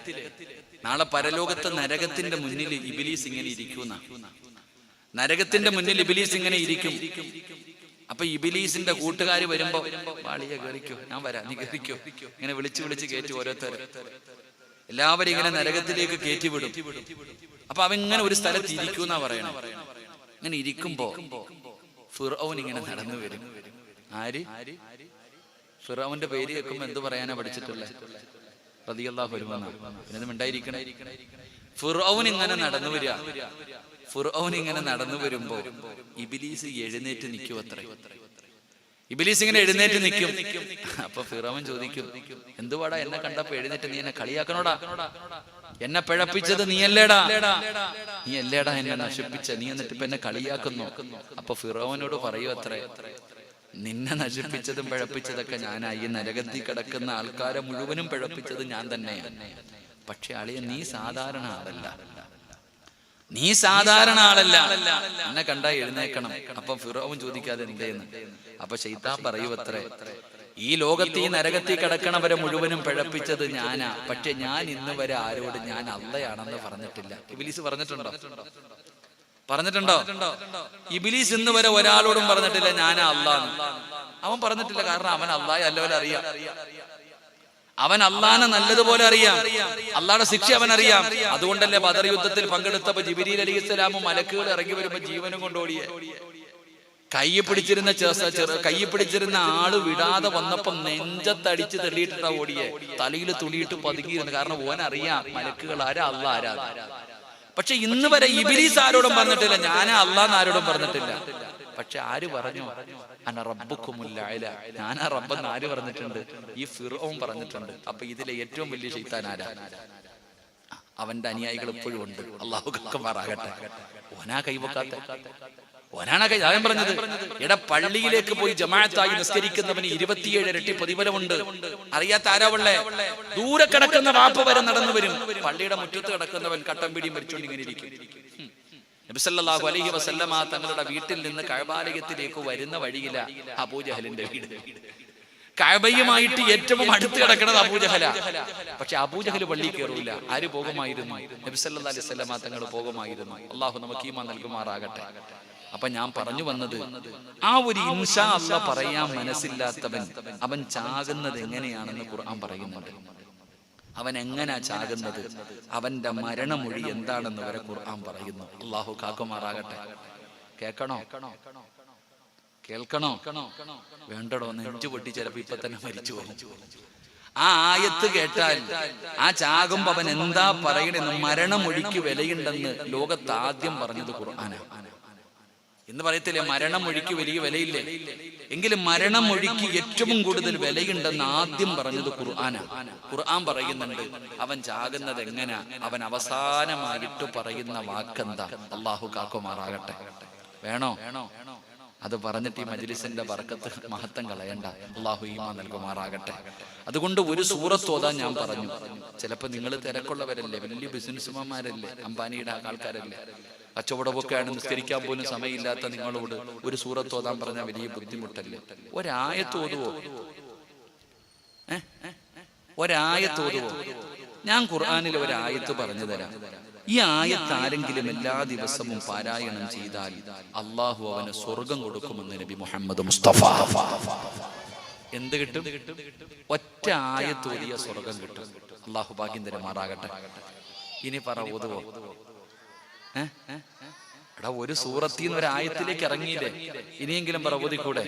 നാളെ പരലോകത്തെ നരകത്തിന്റെ മുന്നിൽ ഇബ്ലീസ് ഇങ്ങനെ ഇരിക്കുന്ന, നരകത്തിന്റെ മുന്നിൽ ഇബ്ലീസ് ഇങ്ങനെ ഇരിക്കും. അപ്പൊ ഇബ്ലീസിന്റെ കൂട്ടുകാര് വരുമ്പോ, വാളിയെ കയറിക്കോ, ഞാൻ വരാം, നീ കയറിക്കോ, ഇങ്ങനെ വിളിച്ച് കയറ്റി ഓരോരുത്തർ. എല്ലാവരും ഇങ്ങനെ നരകത്തിലേക്ക് കയറ്റിവിടും. അപ്പൊ അവൻ ഇങ്ങനെ ഒരു സ്ഥലത്ത് ഇരിക്കൂന്നാ പറയണം. ഇങ്ങനെ ഇരിക്കുമ്പോ ഫിർഔൻ ഇങ്ങനെ നടന്നു വരും. ആര്? ഫിർഔന്റെ പേര് കേൾക്കുമ്പോ എന്ത് പറയാനാ പഠിച്ചിട്ടുള്ളത്? റളിയല്ലാഹു അൻഹു. പിന്നെ മിണ്ടായിരിക്കണേ. ഫിർഔൻ ഇങ്ങനെ നടന്നു വരിക. ഫിർഔൻ ഇങ്ങനെ നടന്നു വരുമ്പോ ഇബ്ലീസ് എഴുന്നേറ്റ് നിൽക്കുവത്രേ. ഇബ്ലീസ് ഇങ്ങനെ എഴുന്നേറ്റ് നിൽക്കും. അപ്പൊ ഫിർഔൻ ചോദിക്കും, എന്തുവാടാ എന്നെ കണ്ടപ്പോ എഴുന്നേറ്റ്? നീ എന്നെ കളിയാക്കണോടാ? എന്നെ പിഴപ്പിച്ചത് നീയല്ലേടാ? എന്നെ നശിപ്പിച്ച നീ, എന്നിട്ട് ഇപ്പൊ എന്നെ കളിയാക്കുന്നു. അപ്പൊ ഫിർഔനോട് പറയൂ അത്രേ, നിന്നെ നശിപ്പിച്ചതും പിഴപ്പിച്ചതൊക്കെ ഞാനാ. ഈ നരകത്തിൽ കിടക്കുന്ന ആൾക്കാരെ മുഴുവനും പിഴപ്പിച്ചത് ഞാൻ തന്നെയാണ്. പക്ഷെ അളിയ, നീ സാധാരണ ആളല്ല. എന്നെ കണ്ടാ എഴുന്നേക്കണം. അപ്പൊ ഫിർഔൻ ചോദിക്കാതെ എന്തേന്ന്? അപ്പൊ ശൈത്താൻ പറയൂ അത്രേ, ഈ ലോകത്ത് ഈ നരകത്തിൽ കിടക്കണവരെ മുഴുവനും പിഴപ്പിച്ചത് ഞാനാ. പക്ഷെ ഞാൻ ഇന്ന് വരെ ആരോട് ഞാൻ അള്ളയാണെന്ന് പറഞ്ഞിട്ടില്ല. ഇബ്ലീസ് പറഞ്ഞിട്ടുണ്ടോ? ഇബ്ലീസ് ഇന്ന് വരെ ഒരാളോടും പറഞ്ഞിട്ടില്ല ഞാനാ അള്ളാന്ന്. അവൻ പറഞ്ഞിട്ടില്ല. കാരണം അവൻ അള്ളാഹെ നല്ലപോലെ അറിയാം. അവൻ അള്ളാനെ നല്ലതുപോലെ അറിയാം. അള്ളാഹുടെ ശിക്ഷ അവൻ അറിയാം. അതുകൊണ്ടല്ലേ ബദർ യുദ്ധത്തിൽ പങ്കെടുത്തപ്പോ ജിബ്രീൽ അലൈഹിസ്സലാമും മലക്കുകൾ ഇറങ്ങി വരുമ്പോ ജീവനും കൊണ്ടോടിയെ. കൈ പിടിച്ചിരുന്ന ആള് വിടാതെ വന്നപ്പോ നെഞ്ചത്തടിച്ച് തെളിയിട്ടിട്ടാ ഓടിയെ. തലയിൽ തുണിയിട്ട് പതുങ്ങിയിരുന്നു. കാരണം ഓൻ അറിയാം മലക്കുകൾ ആരാ, അള്ളാഹ് ആരാ. പക്ഷെ ഇന്ന് വരെ ഇബ്ലീസ് ആരോടും പറഞ്ഞിട്ടില്ല ഞാനാ അള്ളാന്ന് ആരോടും പറഞ്ഞിട്ടില്ല. പക്ഷെ ആര് പറഞ്ഞു? അന റബ്ബുക്കുമുൽ അഅല, ഞാനാ റബ്ബെന്ന് ആര് പറഞ്ഞിട്ടുണ്ട്? ഈ ഫിർഔൻ പറഞ്ഞിട്ടുണ്ട്. അപ്പൊ ഇതിലെ ഏറ്റവും വലിയ ശൈത്താൻ ആരാ? അവന്റെ അനുയായികൾ എപ്പോഴും ഉണ്ട്. അള്ളാഹു കാക്കുമാറാകട്ടെ. ഓനാ കൈവക്കാത്ത, ഓനാണ് ഞാൻ പറഞ്ഞത്. എടാ, പള്ളിയിലേക്ക് പോയി ജമാഅത്തായി നിസ്കരിക്കുന്നവന് 27 ഇരട്ടി പ്രതിഫലമുണ്ട്. അറിയാത്ത ആരാവള്ളേ? ദൂരെ കിടക്കുന്ന വാപ്പ വരെ നടന്നു വരും. പള്ളിയുടെ മുറ്റത്ത് കിടക്കുന്നവൻ കട്ടം പിടിയും മരിച്ചോണ്ട് ഇങ്ങനെ ഇരിക്കും. നബി സല്ലല്ലാഹു അലൈഹി വസല്ലമ തങ്ങളുടെ വീട്ടിൽ നിന്ന് കഅബാലയത്തിലേക്ക് വരുന്ന വഴിയില അബൂജഹലിന്റെ വീട്. കഅബയുമായിട്ട് ഏറ്റവും അടുത്ത് കിടക്കുന്നത് അബൂജഹല. പക്ഷെ അബൂജഹൽ പള്ളി കയറൂല. ആര് പോകുമായിരുന്നു? നബി സല്ലല്ലാഹു അലൈഹി വസല്ലമ തങ്ങൾ പോകുമായിരുന്നു. അള്ളാഹു നമുക്ക് ഈമാൻ നൽകുമാറാകട്ടെ. അപ്പൊ ഞാൻ പറഞ്ഞു വന്നത്, ആ ഒരു ഇൻഷാ അല്ലാഹ് പറയാൻ മനസ്സില്ലാത്തവൻ അവൻ ചാകുന്നത് എങ്ങനെയാണെന്ന് ഖുർആൻ പറയുന്നുണ്ട്. അവൻ എങ്ങനാ ചാകുന്നത്, അവന്റെ മരണമൊഴി എന്താണെന്ന് വരെ ഖുർആൻ പറയുന്നു. അള്ളാഹു കാക്കുമാറാകട്ടെ. കേൾക്കണോ? വേണ്ടടോ? നെഞ്ചു പൊട്ടി ചിലപ്പോ ഇപ്പൊ തന്നെ മരിച്ചു പോകും. ആ ആയത്ത് കേട്ടാൽ ആ ചാകുമ്പോ അവൻ എന്താ പറയണെന്ന്, മരണമൊഴിക്ക് വിലയുണ്ടെന്ന് ലോകത്ത് ആദ്യം പറഞ്ഞത് ഖുർആനാ. എന്ന് പറയത്തില്ലേ മരണമൊഴിക്ക് വലിയ വിലയില്ലേ? എങ്കിലും മരണമൊഴിക്ക് ഏറ്റവും കൂടുതൽ വിലയുണ്ടെന്ന് ആദ്യം പറഞ്ഞത് ഖുർആനാ. ഖുർആൻ പറയുന്നുണ്ട് അവൻ ചാകുന്നത് എങ്ങനാ, അവൻ അവസാനമായിട്ട് പറയുന്ന വാക്കെന്താ? അള്ളാഹു കാക്കുമാറാകട്ടെ. വേണോ? അത് പറഞ്ഞിട്ട് ഈ മജ്ലിസിന്റെ ബർക്കത്ത് മഹത്വം കളയണ്ട. അല്ലാഹു ഈമാൻ നൽകുമാറാകട്ടെ. അതുകൊണ്ട് ഒരു സൂറത്ത് ഓതാൻ ഞാൻ പറഞ്ഞു. ചിലപ്പോൾ നിങ്ങൾ തിരക്കുള്ളവരല്ലേ, വലിയ ബിസിനസ്മാന്മാരല്ലേ, അംബാനിയുടെ ആൾക്കാരല്ലേ, കച്ചവടമൊക്കെയാണ്, നിസ്കരിക്കാൻ പോലും സമയമില്ലാത്ത നിങ്ങളോട് ഒരു സൂറത്ത് ഓതാൻ പറഞ്ഞാൽ വലിയ ബുദ്ധിമുട്ടല്ലേ? ഒരായത്ത് ഓതുവോ? ഒരായത്ത് ഓതുവോ? ഞാൻ ഖുർആനിൽ ഒരായത്ത് പറഞ്ഞു തരാം. ഈ ആയത്ത് ആരെങ്കിലും എല്ലാ ദിവസവും പാരായണം ചെയ്താൽ അള്ളാഹു അവന് സ്വർഗം കൊടുക്കുമെന്ന് നബി മുഹമ്മദ് മുസ്തഫ. എന്ത് കിട്ടും? ഒറ്റ ആയത്ത് ഓതിയ സ്വർഗം കിട്ടും. അള്ളാഹു ഭാഗ്യം തരുമാറാകട്ടെ. ഇനി പറ, ഓതുവോ? എടാ, ഒരു സൂറത്തിൽ നിന്ന് ഒരു ആയത്തിലേക്ക് ഇറങ്ങിയില്ലേ? ഇനിയെങ്കിലും പറ, ഓതിക്കൂടെ?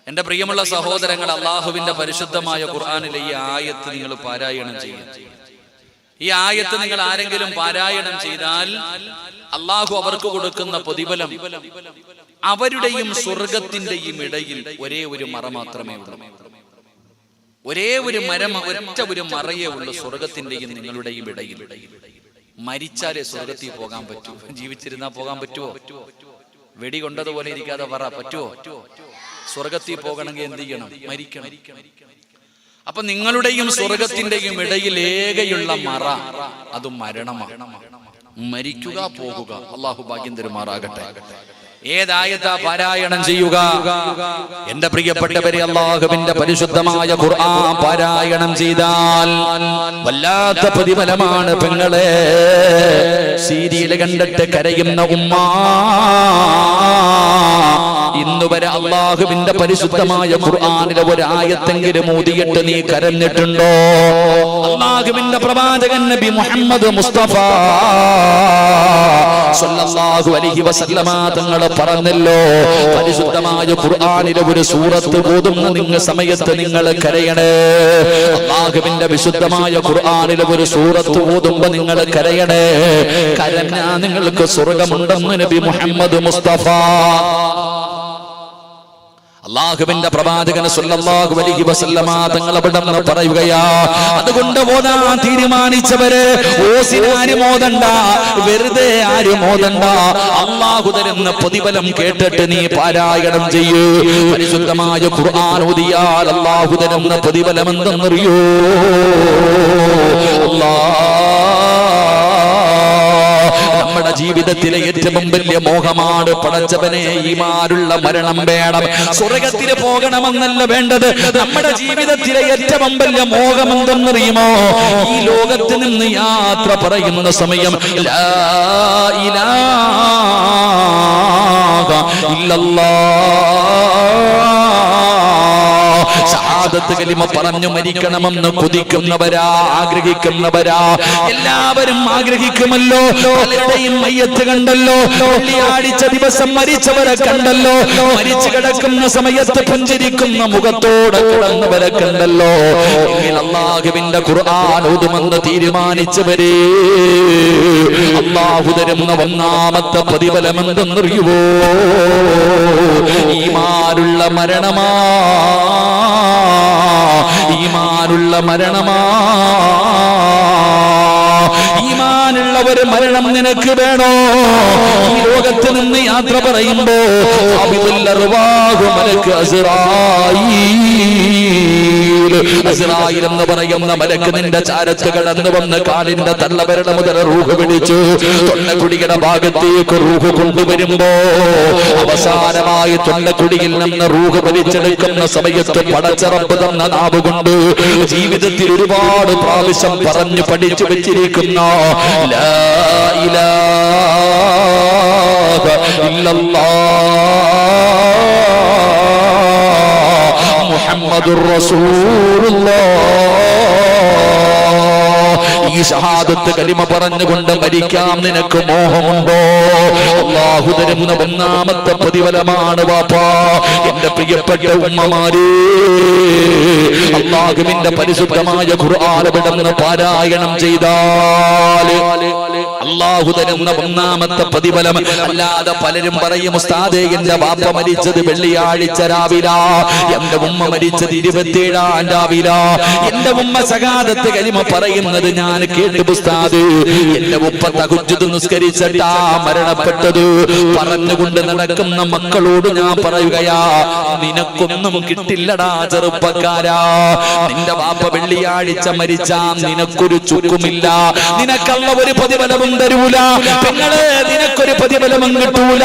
എന്റെ പ്രിയമുള്ള സഹോദരങ്ങൾ, അള്ളാഹുവിന്റെ പരിശുദ്ധമായ ഖുർആനിലെ ഈ ആയത്ത് നിങ്ങൾ പാരായണം ചെയ്യും. ഈ ആയത്ത് നിങ്ങൾ ആരെങ്കിലും പാരായണം ചെയ്താൽ അള്ളാഹു അവർക്ക് കൊടുക്കുന്ന പ്രതിഫലം അവരുടെയും സ്വർഗത്തിന്റെയും ഇടയിൽ ഒരേ ഒരു മറ മാത്രമേ ഉള്ളൂ. ഒരേ ഒരു മരം, ഒറ്റ ഒരു മറയേ ഉള്ളൂ സ്വർഗത്തിന്റെയും നിങ്ങളുടെയും ഇടയിൽ. മരിച്ചാലേ സ്വർഗത്തിൽ പോകാൻ പറ്റൂ. ജീവിച്ചിരുന്നാ പോകാൻ പറ്റുമോ? വെടി കൊണ്ടതുപോലെ ഇരിക്കാതെ പറ, പറ്റുമോ? സ്വർഗത്തിൽ പോകണമെങ്കിൽ എന്ത് ചെയ്യണം? മരിക്കണം. അപ്പൊ നിങ്ങളുടെയും സ്വർഗത്തിന്റെയും ഇടയിൽ ഏകയുള്ള മറ അത് മരണമാണ്. മരിക്കുക, പോകുക. അള്ളാഹു ഭാഗ്യം തരുമാറാകട്ടെ. ഏതായത്താ പാരായണം ചെയ്യുക? എന്റെ പ്രിയപ്പെട്ടവരെ, അല്ലാഹുവിന്റെ പരിശുദ്ധമായ ഖുർആൻ പാരായണം ചെയ്താൽ വല്ലാത്ത പ്രതിഫലമാണ് പെങ്ങളെ. സീരിയൽ കണ്ടിട്ട് കരയുന്ന ഉമ്മ, ഇന്നുവരെ അല്ലാഹുവിന്റെ പരിശുദ്ധമായ ഖുർആനിലെ ഒരായത്തെങ്കിലും ഓതിയിട്ട് നീ കരഞ്ഞിട്ടുണ്ടോ? അല്ലാഹുവിന്റെ പ്രവാചകൻ നബി മുഹമ്മദ് മുസ്തഫ സ്വല്ലല്ലാഹു അലൈഹി വസല്ലമ തങ്ങൾ പറഞ്ഞല്ലോ, പരിശുദ്ധമായ ഖുർആനിലെ ഒരു സൂറത്ത് ഓതുന്ന സമയത്ത് നിങ്ങൾ കരയണേ. അല്ലാഹുവിന്റെ വിശുദ്ധമായ ഖുർആനിലെ ഒരു സൂറത്ത് ഓതുമ്പോൾ നിങ്ങൾ കരയണേ. കരഞ്ഞാ നിങ്ങൾക്ക് സ്വർഗ്ഗമുണ്ടെന്ന് നബി മുഹമ്മദ് മുസ്തഫ. അല്ലാഹുവിന്റെ പ്രവാചകൻ സ്വല്ലല്ലാഹു അലൈഹി വസല്ലമ തങ്ങൾ അവിടുന്ന് പറയുകയാ, അതുകൊണ്ട് ഓതാൻ തീരുമാനിച്ചവരെ ഓസിനാരും ഓതണ്ട, വെറുതെ ആരും ഓതണ്ട. അല്ലാഹു തരുന്ന പ്രതിഫലം കേട്ടിട്ട് നീ പാരായണം ചെയ്യൂ. പരിശുദ്ധമായ ഖുർആൻ ഓതിയാൽ അല്ലാഹു തരുന്ന പ്രതിഫലം എന്തെന്നറിയോ? നമ്മുടെ ജീവിതത്തിലെ ഏറ്റവും വലിയ മോഹമാണ് പടച്ചവനെ ഈമാനുള്ള മരണം വേണം. സ്വർഗത്തിൽ പോകണമെന്നല്ല വേണ്ടത്. നമ്മുടെ ജീവിതത്തിലെ ഏറ്റവും വലിയ മോഹം എന്തെന്നറിയുമോ? ഈ ലോകത്ത് നിന്ന് യാത്ര പറയുന്ന സമയം ലാ ഇലാഹ ഇല്ലല്ലാഹ് ഷഹാദത്ത് കലിമ പറഞ്ഞു മരിക്കണമെന്ന് കൊതിക്കുന്നവരാ, ആഗ്രഹിക്കുന്നവരാ. എല്ലാവരും ആഗ്രഹിക്കുമല്ലോ. പലരുടെയും മയ്യത്ത് കണ്ടല്ലോ, വെള്ളിയാഴ്ച ദിവസം മരിച്ചവരെ കണ്ടല്ലോ, മരിച്ചു കിടക്കുന്ന സമയത്ത് പുഞ്ചിരിക്കുന്ന മുഖത്തോടെ കിടന്നവരെ കണ്ടല്ലോ. എങ്കിൽ അല്ലാഹുവിന്റെ ഖുർആൻ ഓതുമെന്ന് തീരുമാനിച്ചവരെ അല്ലാഹു തരുന്ന ഒന്നാമത്തെ പ്രതിഫലം എന്തെന്നറിയുവോ? ഈമാനുള്ള മരണമാ, ഈമാനുള്ള മരണമാ. ഈമാനുള്ള ഒരു മരണം നിനക്ക് വേണോ? ഈ ലോകത്ത് നിന്ന് യാത്ര പറയുമ്പോ അസ്റായീൽ എന്ന് പറയുന്ന മലക്ക് നിന്റെ ചാരത്ത് കടന്നു വന്ന് കാലിന്റെ തള്ളവരുടെ മുതൽ റൂഹ് പിടിച്ചു തൊണ്ടക്കുടിയുടെ ഭാഗത്തേക്ക് റൂഹ് കൊണ്ടുവരുമ്പോ അവസാനമായി തൊണ്ടക്കുടിയിൽ നിന്ന് റൂഹ് വലിച്ചെടുക്കുന്ന സമയത്ത് പടച്ചറപ്പ് തന്ന നാവ് കൊണ്ട് ജീവിതത്തിൽ ഒരുപാട് പ്രാവശ്യം പറഞ്ഞു പഠിച്ചു വെച്ചിരിക്കുന്ന ലാ ഇലാഹ ഇല്ലല്ലാഹ് മുഹമ്മദുർ റസൂലുള്ളാഹ്. ഈ ഷഹാദത്ത് കലിമ പറഞ്ഞുകൊണ്ട് മരിക്കാം നിനക്ക് മോഹമുണ്ടോ? അല്ലാഹു തരുന്ന ഒന്നാമത്തെ പ്രതിഫലമാണ് വാപ്പാ. എന്റെ പ്രിയപ്പെട്ട ഉമ്മമാരേ, അല്ലാഹുവിന്റെ പരിശുദ്ധമായ ഖുർആൻ വിടുന്ന പാരായണം ചെയ്താൽ അല്ലാഹു തരുന്ന ഒന്നാമത്തെ പ്രതിഫലം. അല്ലാതെ പലരും പറയും ഉസ്താദേ എന്റെ ബാപ്പ മരിച്ചത് വെള്ളിയാഴ്ച രാവിലാ, എന്റെ ഉമ്മ മരിച്ചത് 27-ാം രാവിലാ, എന്റെ ഉമ്മ സകാദത്ത് കലിമ പറയുന്നത് ഞാൻ കേട്ടു ഉസ്താദ്, എന്റെ ഉപ്പ തഹജ്ജുദ് നിസ്കരിച്ചിട്ടാ മരണപ്പെട്ടത്. പറഞ്ഞുകൊണ്ട് നടക്കുന്ന മക്കളോട് ഞാൻ പറയുകയാ, നിനക്കൊന്നും കിട്ടില്ലടാ ചെറുപ്പക്കാരാ. നിന്റെ ബാപ്പ വെള്ളിയാഴ്ച മരിച്ചാ നിനക്കൊരു ചുക്കുമില്ല, നിനക്കല്ല ഒരു പ്രതിഫലവും തരൂല. പെങ്ങളെ, നിനക്കൊരു പ്രതിഫലവും കിട്ടൂല.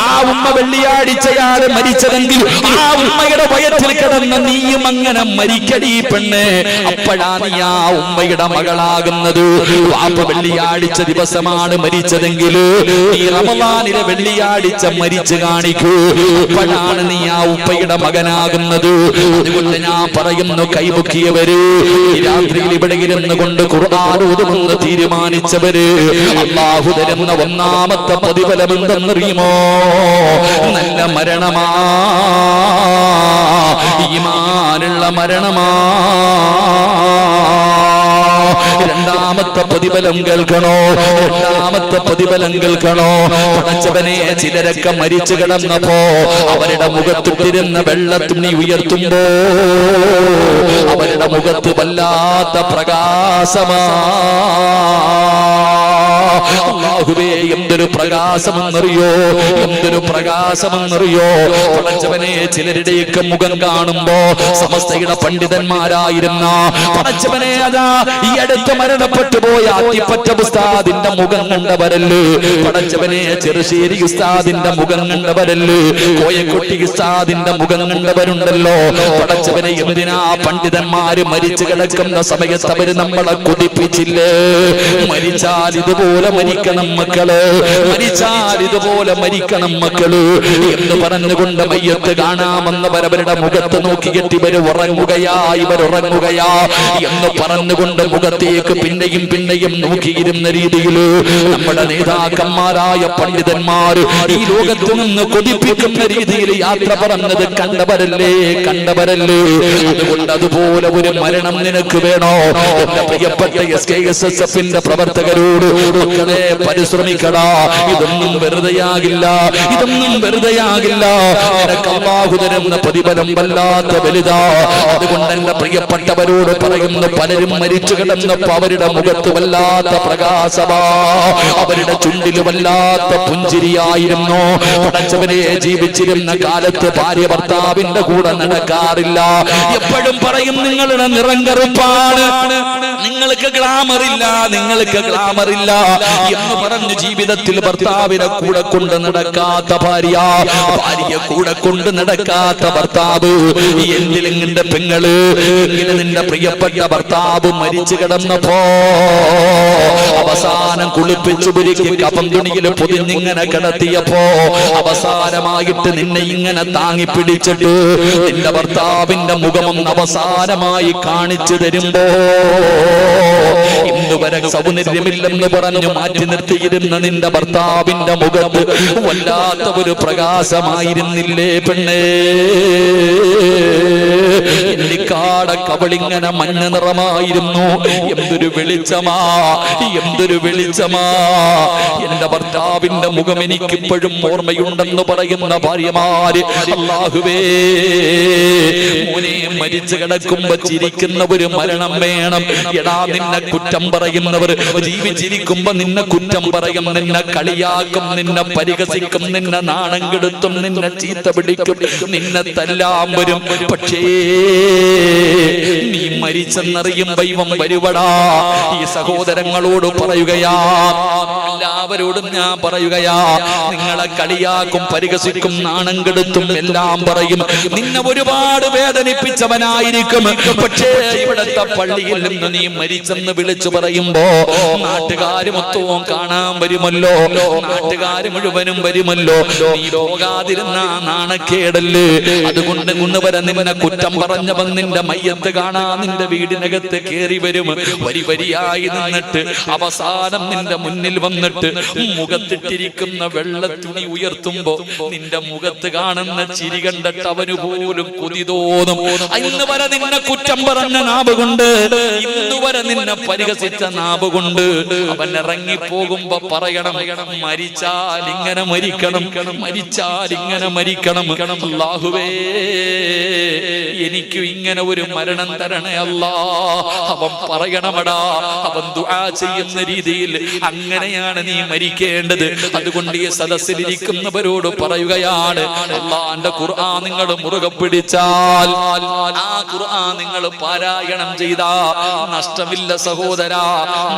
ആ ഉമ്മ വെള്ളിയാഴ്ചയാണ് മരിച്ചതെങ്കിൽ ആ ഉമ്മയുടെ വയറ്റിൽ കിടന്ന നീയും അങ്ങനെ മരിക്കടി പെണ്ണെ. അപ്പോഴാ നീ ആ ഉമ്മയുടെ മകളാകുന്നത്. ബാപ്പ വെള്ളിയാഴ്ച ദിവസമാണ് മരിച്ചതെങ്കിൽ നീ റമളാനിലെ വെള്ളിയാഴ്ച മരിച്ചു കാണിക്കൂ. അപ്പോഴാണ് നീ ആ ഉപ്പയുടെ മകനാകുന്നത്. അതുകൊണ്ട് ഞാൻ പറയുന്നു, കൈമുക്കിയവര്, രാത്രിയിൽ ഇവിടെ ഇരുന്ന് കൊണ്ട് ഖുർആൻ ഓതുമെന്ന് തീരുമാനിച്ചവര്, അല്ലാഹു തരുന്ന ഒന്നാമത്തെ പ്രതിഫലം എന്തെന്നറിയുമോ? നല്ല മരണമാ, ഈമാനുള്ള മരണമാ. രണ്ടാമത്തെ പ്രതിഫലം കേൾക്കണോ? രണ്ടാമത്തെ പ്രതിഫലം കേൾക്കണോ? പടച്ചവനെ, ചിലരൊക്കെ മരിച്ചു കിടന്നപ്പോ അവരുടെ മുഖത്തിട്ടിരുന്ന വെള്ളത്തുണി ഉയർത്തുമ്പോ അവരുടെ മുഖത്ത് വല്ലാത്ത പ്രകാശമാ. അല്ലാഹുവേ, എന്തൊരു പ്രകാശമെന്നറിയോ, എന്തൊരു പ്രകാശമെന്നറിയോ. പടച്ചവനെ, ചിലരുടെയൊക്കെ മുഖം കാണുമ്പോ സമസ്തയുടെ പണ്ഡിതന്മാരായിരുന്ന പടച്ചവനെ, അതാ ഈ അടുത്ത് മരണപ്പെട്ടു പോയ അത്തിപ്പറ്റ ഉസ്താദിന്റെ മുഖം കണ്ടവരല്ലേ? പടച്ചവനെ, ചെറുശ്ശേരി ഉസ്താദിന്റെ മുഖം കണ്ടവരല്ലേ? കോയക്കുട്ടി ഉസ്താദിന്റെ മുഖം കണ്ടവരുണ്ടല്ലോ. പടച്ചവനെ, എന്തിനാ പണ്ഡിതന്മാര് മരിച്ചു കിടക്കുന്ന സമയത്ത് അവര് നമ്മളെ കുതിപ്പിച്ചില്ലേ? മരിച്ചാൽ ഇതുപോലെ മരിക്കണം മക്കള്, മരിച്ചാൽ ഇതുപോലെ മരിക്കണം മക്കള് എന്ന് പറഞ്ഞുകൊണ്ട് മയ്യത്ത് കാണാമെന്നവരവരുടെ മുഖത്ത് നോക്കിയിട്ട് ഇവർ ഉറങ്ങുകയാ, ഇവർ ഉറങ്ങുകയാ എന്ന് പറഞ്ഞുകൊണ്ട് മുഖത്തേക്ക് പിന്നെയും പിന്നെയും നോക്കിയിരുന്ന രീതിയിൽ നമ്മുടെ നേതാക്കന്മാരായ പണ്ഡിതന്മാർ ഈ ലോകത്ത് നിന്ന് കൊതിപ്പിക്കുന്ന രീതിയിൽ യാത്ര പറഞ്ഞത് കണ്ടവരല്ലേ, കണ്ടവരല്ലേ? അതുകൊണ്ട് അതുപോലെ ഒരു മരണം നിനക്ക് വേണോ? എന്റെ പ്രിയപ്പെട്ട SKSSF-ന്റെ പ്രവർത്തകരോട്, മക്കളെ പരിശ്രമിക്കടാ. ഇതൊന്നും വെറുതെയാകില്ല, ഇതൊന്നും വെറുതെയാകില്ല. നിനക്ക് അല്ലാഹു തരുന്ന പ്രതിഫലം വല്ലാത്ത വലുതാ. അതുകൊണ്ട് എന്റെ പ്രിയപ്പെട്ടവരോട് പറയുന്നു, പലരും മരിച്ചു കിടന്നപ്പോ അവരുടെ മുഖത്ത് വല്ലാത്ത പ്രകാശമാ, അവരുടെ ചുണ്ടിൽ വല്ലാത്ത പുഞ്ചിരിയായിരുന്നു. പടച്ചവനെ, ജീവിച്ചിരുന്ന കാലത്ത് ഭാര്യ ഭർത്താവിന്റെ കൂടെ നടക്കാറില്ല. എപ്പോഴും പറയും, നിങ്ങളുടെ നിറം കറുപ്പാണ്, നിങ്ങൾക്ക് ഗ്ലാമർ ഇല്ല, നിങ്ങൾക്ക് ഗ്ലാമർ ഇല്ല എന്ന് പറഞ്ഞു ജീവിതത്തിൽ ഭർത്താവിനെ കൂടെ കൊണ്ട് നടക്കാത്ത ഭാര്യ, ഭാര്യയെ കൂടെ കൊണ്ട് നടക്കാത്ത ഭർത്താവ്. എന്തിലും നിന്റെ പെങ്ങള്, ഇങ്ങനെ നിന്റെ പ്രിയപ്പെട്ട ഭർത്താവ് മരിച്ചു കിടന്നപ്പോ അവസാനം കുളിപ്പിച്ചു പുരുക്കി കഫം തുണിയിൽ പൊതിഞ്ഞിങ്ങനെ കിടത്തിയപ്പോ അവസാനമായിട്ട് നിന്നെ ഇങ്ങനെ താങ്ങി പിടിച്ചിട്ട് നിന്റെ ഭർത്താവിന്റെ മുഖമൊന്ന് അവസാനമായി കാണിച്ചു തരുമ്പോ ഇന്നുവരെ സൗന്ദര്യമില്ലെന്ന് പറഞ്ഞു മാറ്റി നിർത്തിയിരുന്ന നിന്റെ ഭർത്താവിന്റെ മുഖത്ത് വല്ലാത്ത ഒരു പ്രകാശമായിരുന്നില്ലേ പെണ്ണേ? എന്നിക്കാട കവളിങ്ങനെ മഞ്ഞ നിറമായിരുന്നു. എന്തൊരു വെളിച്ചമാ, എന്തൊരു വെളിച്ചമാ. എന്റെ ഭർത്താവിന്റെ മുഖം എനിക്കിപ്പോഴും ഓർമ്മയുണ്ടെന്ന് പറയുന്ന ഭാര്യമാര്, അല്ലാഹുവേ, മോനെ മരിച്ചു കിടക്കുമ്പോ ചിരിക്കുന്ന ഒരു മരണം വേണം. എടാ, നിന്നെ കുറ്റം പറയുന്നവർ ജീവിച്ചിരിക്കുമ്പോ നിന്നെ കുറ്റം പറയും, നിന്നെ കളിയാക്കും, നിന്നെ പരിഹസിക്കും, നിന്നെ നാണം കെടുത്തും, നിന്നെ ചീത്ത പിടിക്കും, നിന്നെ തല്ലാൻ വരും. പക്ഷേ നീ മരിച്ചെന്നറിയുമ്പോ ഇവൻ വരുവടാ. ഈ സഹോദരങ്ങളോട് പറയുകയാ, എല്ലാവരോടും ഞാൻ പറയുകയാ, നിങ്ങളെ കളിയാക്കും, പരിഹസിക്കും, നാണം കെടുത്തും, എല്ലാം പറയും. നിന്നെ ഒരുപാട് വേദനിപ്പിച്ചവനായിരിക്കും. പക്ഷേ ഇവിടത്തെ പള്ളിയിൽ നിന്ന് നീ മരിച്ചെന്ന് വിളിച്ചു പറയുമ്പോ നാട്ടുകാര് മൊത്തവും കാണാൻ വരുമല്ലോ, നാട്ടുകാര് മുഴുവനും വരുമല്ലോ. നീ പോകാതിരുന്ന നാണക്കേടല്ലേ? അതുകൊണ്ട് ഇന്നുവരെ നിന്നെ കുറ്റം പറഞ്ഞവൻ നിന്റെ മയ്യത്ത് കാണാൻ നിന്റെ വീടിനകത്ത് കയറി വരും. വരി വരിയായി നിന്നിട്ട് അവസാനം നിന്റെ മുന്നിൽ വന്ന് വന്നിട്ട് മുഖത്തിട്ടിരിക്കുന്ന വെള്ള തുണി ഉയർത്തുമ്പോ നിന്റെ മുഖത്ത് കാണുന്ന ചിരി കണ്ടിട്ട് അവന് പോലും കൊതി തോന്നും. ഇന്ന് വരെ നിന്നെ കുറ്റം പറഞ്ഞ നാവ് കൊണ്ട്, ഇന്ന് വരെ നിന്നെ പരിഹസിച്ച നാവ് കൊണ്ട് അവൻ ഇറങ്ങിപ്പോകുമ്പോ പറയണം, മരിച്ചാൽ ഇങ്ങനെ മരിക്കണം, മരിച്ചാൽ ഇങ്ങനെ മരിക്കണം. അല്ലാഹുവേ, എനിക്കും ഇങ്ങനെ ഒരു മരണം തരണേ അല്ലാ. അവൻ പറയണമടാ, അവൻ ദുആ ചെയ്യുന്ന രീതിയിൽ അങ്ങനെയാണ് നീ മരിക്കേണ്ടത്. അതുകൊണ്ട് ഈ സദസ്സിലിരിക്കുന്നവരോട് പറയുകയാണ്, അല്ലാഹുവിന്റെ ഖുർആൻ നിങ്ങൾ മുറുകെ പിടിച്ചാൽ, ആ ഖുർആൻ നിങ്ങൾ പാരായണം ചെയ്താ നഷ്ടമില്ല സഹോദരാ.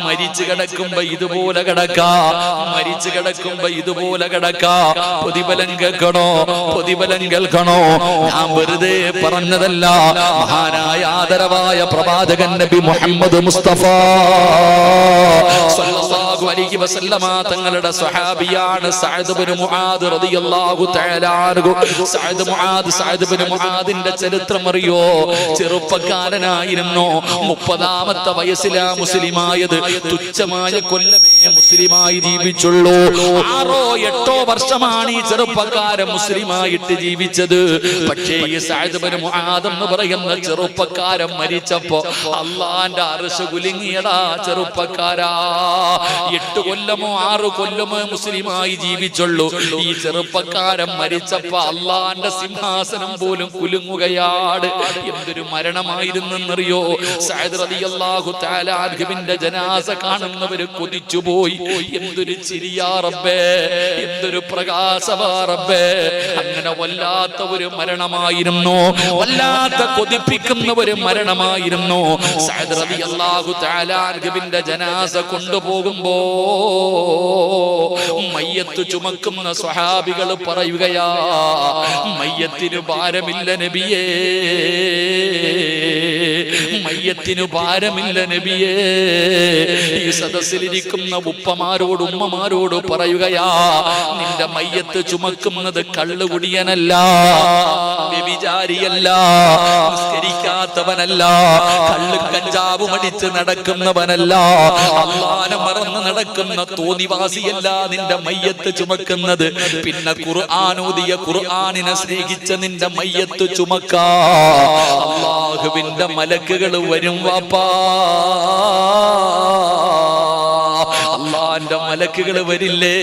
മരിച്ചു കിടക്കുമ്പോ ഇതുപോലെ കിടക്കാ, മരിച്ചു കിടക്കുമ്പോ ഇതുപോലെ കിടക്കാ. പ്രതിഫലം കേൾക്കണോ, പ്രതിഫലം കേൾക്കണോ? ഞാൻ വെറുതെ പറഞ്ഞതല്ല. മഹാനായ ആദരവായ പ്രവാചകൻ നബി മുഹമ്മദ് മുസ്തഫ സല്ലല്ലാഹു അലൈഹി വസല്ലമ തങ്ങളുടെ സ്വഹാബിയാണ് സഅദ് ഇബ്നു മുആദ് റളിയല്ലാഹു തആല അൻഹു. സഅദ് ഇബ്നു മുആദിന്റെ ചരിത്രം അറിയോ? ചെറുപ്പക്കാരനായിരുന്നു. 30ാമത്തെ വയസ്സിലാ മുസ്ലിമായത്. തുച്ഛമായ കൊല്ലമേ മുസ്ലിമായി ജീവിച്ചുള്ളൂ. 6ഓ 8ഓ വർഷമാണ് ഈ ചെറുപ്പക്കാരൻ മുസ്ലിമായിട്ട് ജീവിച്ചത്. പക്ഷേ ഈ സഅദ് ഇബ്നു മുആദ് എന്ന് പറയുന്ന ചെറുപ്പക്കാരൻ മരിച്ചപ്പോ അല്ലാഹുവിന്റെ അർശ് കുലുങ്ങിയടാ ചെറുപ്പക്കാരാ. 8 കൊല്ലമോ 6 കൊല്ലമോ മുസ്ലിമായി ജീവിച്ചുള്ളൂ. ഈ ചെറുപ്പക്കാരൻ മരിച്ചപ്പോ അല്ലാഹുവിന്റെ സിംഹാസനം പോലും കുലുങ്ങുകയാണ്. എന്തൊരു മരണമായിരുന്നെന്നറിയോ? സഅദ് റളിയല്ലാഹു തആല അൻഹുവിന്റെ ജനാസ കാണുന്നവര് കൊതിച്ചുപോയി. എന്തൊരു ചിരിയാ റബ്ബേ, എന്തൊരു പ്രകാശമാ റബ്ബേ. അങ്ങനെ വല്ലാത്ത ഒരു മരണമായിരുന്നു, വല്ലാത്ത കൊതിപ്പിക്കുന്ന ഒരു മരണമായിരുന്നു. സഅദ് റളിയല്ലാഹു തആല അൻഹുവിന്റെ ജനാസ കൊണ്ടുപോകുമ്പോ മയ്യത്ത് ചുമക്കുന്ന സ്വഹാബികൾ പറയുകയാ, മയ്യത്തിന് ഭാരമില്ല നബിയേ, മയ്യത്തിന് ഭാരമില്ല നബിയേ. ഈ സദസ്സിലിരിക്കുന്ന ഉപ്പമാരോട് ഉമ്മമാരോട് പറയുകയാ, നിന്റെ മയ്യത്ത് ചുമക്കുന്നത് കള്ളുകുടിയനല്ല, വ്യഭിചാരിയല്ല, നിസ്കരിക്കാത്തവനല്ല, കള്ള് കഞ്ചാവ് മടിച്ച് നടക്കുന്നവനല്ല, അല്ലാഹുവിനെ മറന്ന് നടക്കുന്ന തോന്നിവാസിയല്ല നിന്റെ മയ്യത്ത് ചുമക്കുന്നത്. പിന്നെ ഖുർആൻ ഓതിയ, ഖുർആനിനെ സ്നേഹിച്ച നിന്റെ മയ്യത്ത് ചുമക്കാ അല്ലാഹുവിന്റെ മലക്കുകൾ വരും വാപ്പാ. അല്ലാഹുവിന്റെ മലക്കുകൾ വരില്ലേ?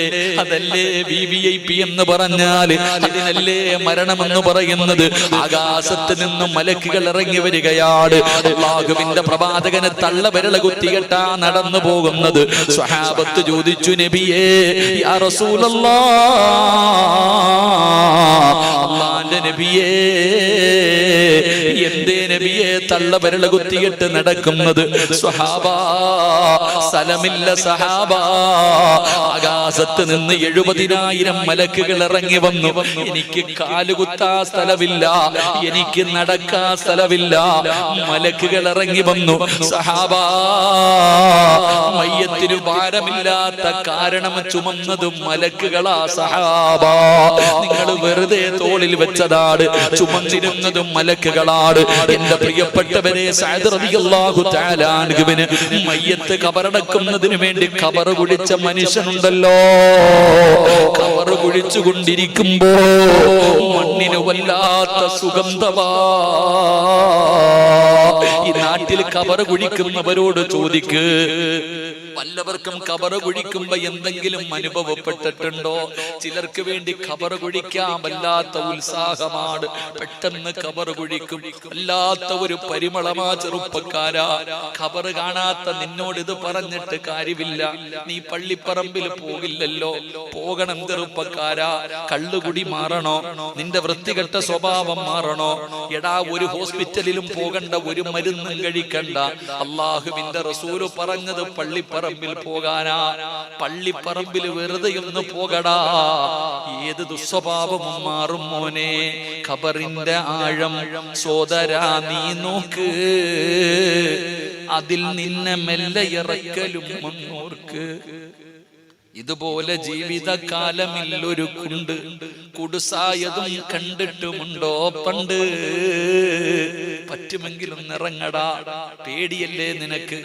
അതല്ലേ VVIP എന്ന് പറഞ്ഞാൽ, അതിനല്ലേ മരണമെന്ന് പറയുന്നത്. ആകാശത്ത് നിന്ന് മലക്കുകൾ ഇറങ്ങി വരികയാണ്. അല്ലാഹുവിന്റെ പ്രവാചകനെ തള്ളവിരൽ കുത്തികെട്ടാ നടന്നു പോകുന്നത്. സ്വഹാബത്ത് ചോദിച്ചു, നബിയേ യാ റസൂലല്ലാഹ്, അല്ലാഹുവിന്റെ നബിയേ, എന്തേ നബിയെ തള്ളവിരൽ കുത്തിയിട്ട് നടക്കുന്നത്? സ്വഹാബാ, സ്ഥലമില്ല സഹാബ. ആകാശത്ത് നിന്ന് 70,000 മലക്കുകൾ ഇറങ്ങി വന്നു. എനിക്ക് കാലുകുത്താ സ്ഥലമില്ല, എനിക്ക് നടക്കാ സ്ഥലമില്ല. മലക്കുകൾ ഇറങ്ങി വന്നു. സഹാബ, മയ്യത്തിന് ഭാരമില്ലാത്ത കാരണം ചുമന്നത് മലക്കുകളാ സഹാബ. നിങ്ങൾ വെറുതെ തോളിൽ വെച്ചതാണ്, ചുമന്നിരുന്നതും മലക്കുകളാണ്. എന്റെ പ്രിയപ്പെട്ടവരെ, സഅദ് റളിയല്ലാഹു തആല അൻഹുവിന് മയ്യത്ത് കബറടക്കുന്നതിന് വേണ്ടി കബർ കുഴിച്ച മനുഷ്യനുണ്ടല്ലോ. കബർ കുഴിച്ചു കൊണ്ടിരിക്കുമ്പോ മണ്ണിന് വല്ലാത്ത സുഗന്ധമാ. ഈ നാട്ടിൽ കബർ കുഴിക്കുന്നവരോട് ചോദിക്ക്, വല്ലവർക്കും കബർ കുഴിക്കുമ്പോ എന്തെങ്കിലും അനുഭവപ്പെട്ടിട്ടുണ്ടോ? ചിലർക്ക് വേണ്ടി കബർ കുഴിക്കാൻ വല്ലാത്ത ഉത്സാഹമാണ്, പെട്ടെന്ന് കബർ കുഴിക്കും. വല്ലാത്ത ഒരു പരിമളമാ ചെറുപ്പക്കാരാ. കബർ കാണാത്ത നിന്നോട് ഇത് പറഞ്ഞിട്ട് കാര്യമില്ല. നീ പള്ളിപ്പറമ്പിൽ പോകില്ലല്ലോ, പോകണം ചെറുപ്പക്കാരാ. കള്ളുകുടി മാറണോ? നിന്റെ വൃത്തികെട്ട സ്വഭാവം മാറണോ? എടാ, ഒരു ഹോസ്പിറ്റലിലും പോകണ്ട, ഒരു മരുന്നും കഴിക്കണ്ട. അല്ലാഹുവിന്റെ റസൂല് പറഞ്ഞത് പള്ളിപ്പറമ്പിൽ പോകാനാ. പള്ളിപ്പറമ്പിൽ വെറുതെ ഒന്ന് പോകടാ. ഏത് ദുസ്വഭാവവും മാറും മോനെ. ഖബറിന്റെ ആഴം സോദരാ നീ നോക്ക്, അതിൽ നിന്നെ മെല്ലെ ഇറക്കലും മുന്നോർക്ക്. ഇതുപോലെ ജീവിതകാലമില്ലൊരു കുണ്ട്, കുടുസായതും കണ്ടിട്ടുമുണ്ടോ പണ്ട്? പറ്റുമെങ്കിലും ഇറങ്ങടാ, പേടിയല്ലേ നിനക്ക്?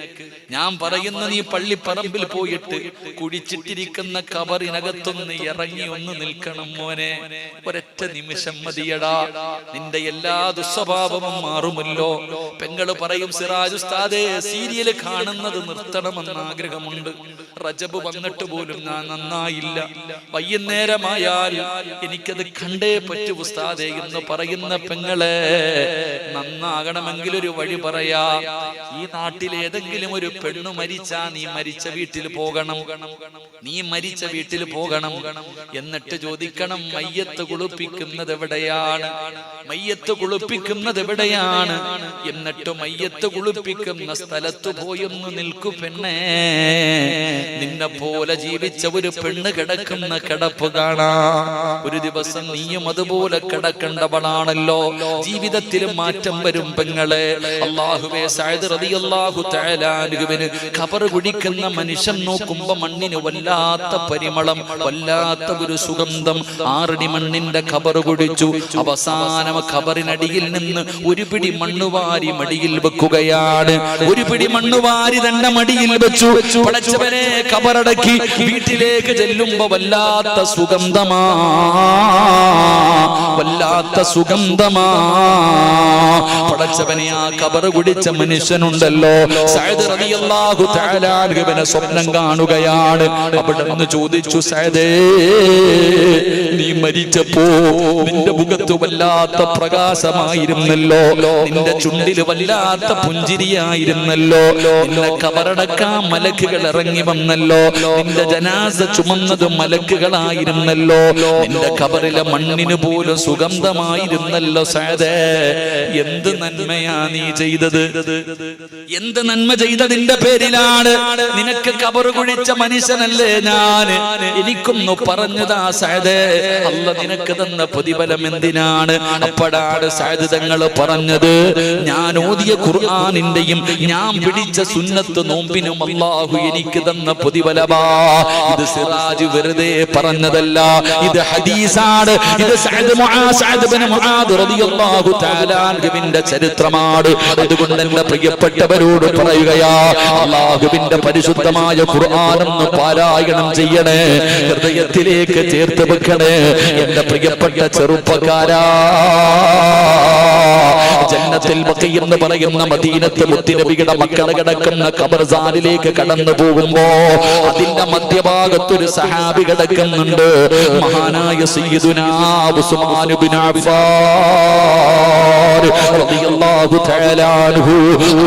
ഞാൻ പറയുന്ന നീ പള്ളിപ്പറമ്പിൽ പോയിട്ട് കുഴിച്ചിട്ടിരിക്കുന്ന കബറിനകത്തൊന്ന് ഇറങ്ങി ഒന്ന് നിൽക്കണം മോനെ. ഒരൊറ്റ നിമിഷം മതിയടാ, നിന്റെ എല്ലാ ദുസ്വഭാവവും മാറുമല്ലോ. പെങ്ങള് പറയും, സിറാജ് ഉസ്താദേ, സീരിയല് കാണുന്നത് നിർത്തണമെന്ന് ആഗ്രഹമുണ്ട്. റജബ് വന്നിട്ട് പോലും ഞാൻ നന്നായില്ല. വൈകുന്നേരമായാൽ എനിക്കത് കണ്ടേ പറ്റൂ ഉസ്താദേ എന്ന് പറയുന്ന പെങ്ങളെ, നന്നാകണമെങ്കിൽ ഒരു വഴി പറയാ. ഈ നാട്ടിൽ ഏതെങ്കിലും ഒരു പെണ്ണു മരിച്ചാ നീ മരിച്ച വീട്ടിൽ പോകണം. നീ മരിച്ച വീട്ടിൽ പോകണം. എന്നിട്ട് ചോദിക്കണം, മയ്യത്ത് കുളിപ്പിക്കുന്നത് എവിടെയാണ്? മയ്യത്ത് കുളിപ്പിക്കുന്നത് എവിടെയാണ്? എന്നിട്ട് മയ്യത്ത് കുളിപ്പിക്കുന്ന സ്ഥലത്ത് പോയൊന്ന് നിൽക്കു പെണ്ണേ. നിന്നെ പോലെ ജീവിച്ച ഒരു പെണ്ണ് കിടക്കുന്ന കിടപ്പ് കാണാ. ഒരു ദിവസം നീയും അതുപോലെ കിടക്കേണ്ടവളാണല്ലോ. ജീവിതത്തിലും മാറ്റം വരും പെങ്ങളെ. അല്ലാഹുവേ, സഅദ് റളിയല്ലാഹു തആല അൻഹുവിന് ഖബർ കുടിക്കുന്ന മനുഷ്യൻ നോക്കുമ്പോ മണ്ണിന് വല്ലാത്ത പരിമളം, വല്ലാത്ത ഒരു സുഗന്ധം. 6 അടി മണ്ണിന്റെ ഖബർ കുടിച്ചു. അവസാനം ഖബറിനടിയിൽ നിന്ന് ഒരു പിടി മണ്ണുവാരി മടിയിൽ വെക്കുകയാണ്. ഒരു പിടി മണ്ണുവാരി തന്നെ മടിയിൽ വെച്ചു. പടച്ചവനെ, ഖബറടക്കി വീട്ടിലേക്ക് ചെല്ലുമ്പോ വല്ലാത്ത സുഗന്ധമാ, വല്ലാത്ത സുഗന്ധമാ. പടച്ചവനെ, ആ ഖബർ കുടിച്ച മനുഷ്യനുണ്ടല്ലോ, സഅദ് റളിയല്ലാഹു തആല അൻഹുവിനെ സ്വപ്നം കാണുകയാണ്. അവിടെ നിന്ന് ചോദിച്ചു, സഅദേ, നീ മരിച്ചപ്പോ നിന്റെ മുഖത്ത് വല്ലാത്ത പ്രകാശമായിരുന്നല്ലോ, നിന്റെ ചുണ്ടിൽ വല്ലാത്ത പുഞ്ചിരിയായിരുന്നല്ലോ. നിന്നെ ഖബറടക്കാൻ മലക്കുകൾ ഇറങ്ങി വന്നല്ലോ. നിന്റെ ജനാസ ചുമന്നത് മലക്കുകളായിരുന്നല്ലോ. നിന്റെ ഖബറിലെ മണ്ണിന് പോലും സുഗന്ധമായിരുന്നല്ലോ. സഅദേ, എന്ത് നന്മയാ നീ ചെയ്തത്? എന്ത് നന്മ ചെയ്തതിന്റെ പേരിലാണ്? നിനക്ക് ഖബർ കുഴിച്ച മനുഷ്യനല്ലേ ഞാൻ. എനിക്കൊന്നു പറഞ്ഞതാ സഅദേ, അല്ലാഹ് നിനക്ക് തന്ന പ്രതിഫലം എന്തിനാണ്? അപ്പോഴാണ് സഅദ് തങ്ങൾ പറഞ്ഞത്, ഞാൻ ഓതിയ ഖുർആനിന്റെയും ഞാൻ പിടിച്ച സുന്നത്ത് നോമ്പിനും അല്ലാഹു എനിക്ക് തന്ന പ്രതിഫലമാ. ഇത് സിറാജ് വെറുതെ പറഞ്ഞതല്ല, ഇത് ഹദീസാണ്. ഇത് സഅദ് ഇബ്നു മുആദ് റളിയല്ലാഹു തആല അൻഹുവിന്റെ ചരിത്രമാണ്. അതുകൊണ്ട് എന്റെ പ്രിയപ്പെട്ടവരോട് പറയുകയാ, അല്ലാഹുവിന്റെ പരിശുദ്ധമായ ഖുർആനൊന്ന് പാരായണം ചെയ്യണേ, ഹൃദയത്തിലേക്ക് ചേർത്ത് വെക്കണേ. എന്റെ പ്രിയപ്പെട്ട ചെറുപ്പക്കാരാ, ജന്നത്തുൽ ബഖീ എന്ന് പറയുന്ന മദീനത്ത് മുത്തുനബിയുടെ മക്കൾ കിടക്കുന്ന ഖബർസാനിലേക്ക് കടന്നു പോകുമ്പോ അതിന്റെ മധ്യഭാഗത്തൊരു സഹാബി കിടക്കുന്നുണ്ട്, മഹാനായ സയ്യിദുനാ ഉസ്മാൻ ഇബ്നു അഫ്ഫാൻ റളിയല്ലാഹു തആല അൻഹു.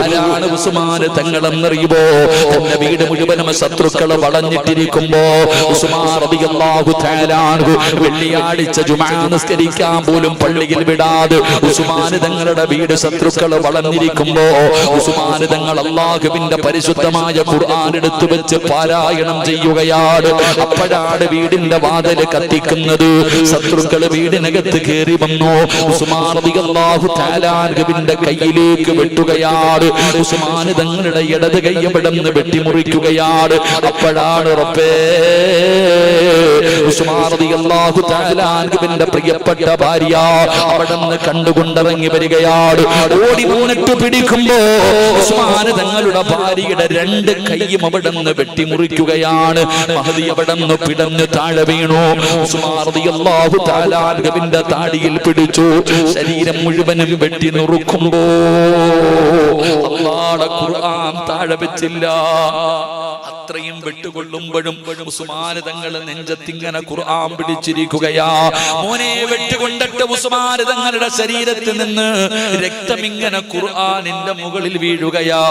ആരാണ് ഉസ്മാൻ തങ്ങളെന്നറിയുമോ? തന്റെ വീട് മുഴുവനും ശത്രുക്കൾ വളഞ്ഞിട്ടിരിക്കുമ്പോ ഉസ്മാൻ റളിയല്ലാഹു തആല അൻഹു വെള്ളിയാഴ്ച ജുമുഅ നിസ്കരിക്കാൻ പോലും പള്ളിയിൽ വിടാതെ ഉസ്മാൻ തങ്ങളുടെ വീട് ശത്രുക്കൾ വളഞ്ഞിരിക്കുമ്പോ ഉസ്മാൻ തങ്ങൾ അല്ലാഹുവിന്റെ പരിശുദ്ധമായ ഖുർആൻ എടുത്തു വെച്ച് പാരായണം ചെയ്യുകയാണ്. അപ്പോഴാണ് വീടിന്റെ വാതിൽ കത്തിക്കുന്നത്. ശത്രുക്കൾ വീടിനകത്ത് കയറി വന്നു. ഉസ്മാൻ റളിയല്ലാഹു തആല അൻഹുവിന്റെ കയ്യിലേക്ക് വെട്ടുകയാണ്. ഉസ്മാൻ തങ്ങളുടെ ഇടത് കൈ എവിടെന്ന് വെട്ടിമുറിക്കുകയാണ്. അപ്പോഴാണ് റബ്ബേ, ഉസ്മാൻ റളിയല്ലാഹു തആല അൻഹുവിന്റെ പ്രിയപ്പെട്ട ഭാര്യ അവിടെന്ന് കണ്ടുകൊണ്ടിറങ്ങി വരികയാണ്. ഓടി വന്നിട്ട് പിടിക്കുമ്പോ ഉസ്മാൻ തങ്ങളുടെ ഭാര്യയുടെ 2 കൈയും അവിടെന്ന് വെട്ടിമുറിക്കുകയാണ്. മഹദി അവിടെന്ന് പിടഞ്ഞ് താഴെ വീണു. ഉസ്മാൻ റളിയല്ലാഹു തആല അൻഹുവിന്റെ താടിയിൽ പിടിച്ചു. ശരീരം മുഴുവനും വെട്ടി നുറുക്കുമ്പോ അല്ലാഹുവിന്റെ ഖുർആൻ താഴെ വെച്ചില്ല. അത്രയും വെട്ടുകൊള്ളുമ്പോഴും ഉസ്മാൻ തങ്ങൾ നെഞ്ചത്തിങ്ങനെ ഖുർആൻ പിടിച്ചിരിക്കുകയാ. മോനെ, വെട്ടുകൊണ്ടിട്ട് ഉസ്മാൻ തങ്ങളുടെ ശരീരത്തിൽ നിന്ന് രക്തം ഇങ്ങനെ ഖുർആനിന്റെ മുകളിൽ വീഴുകയാ.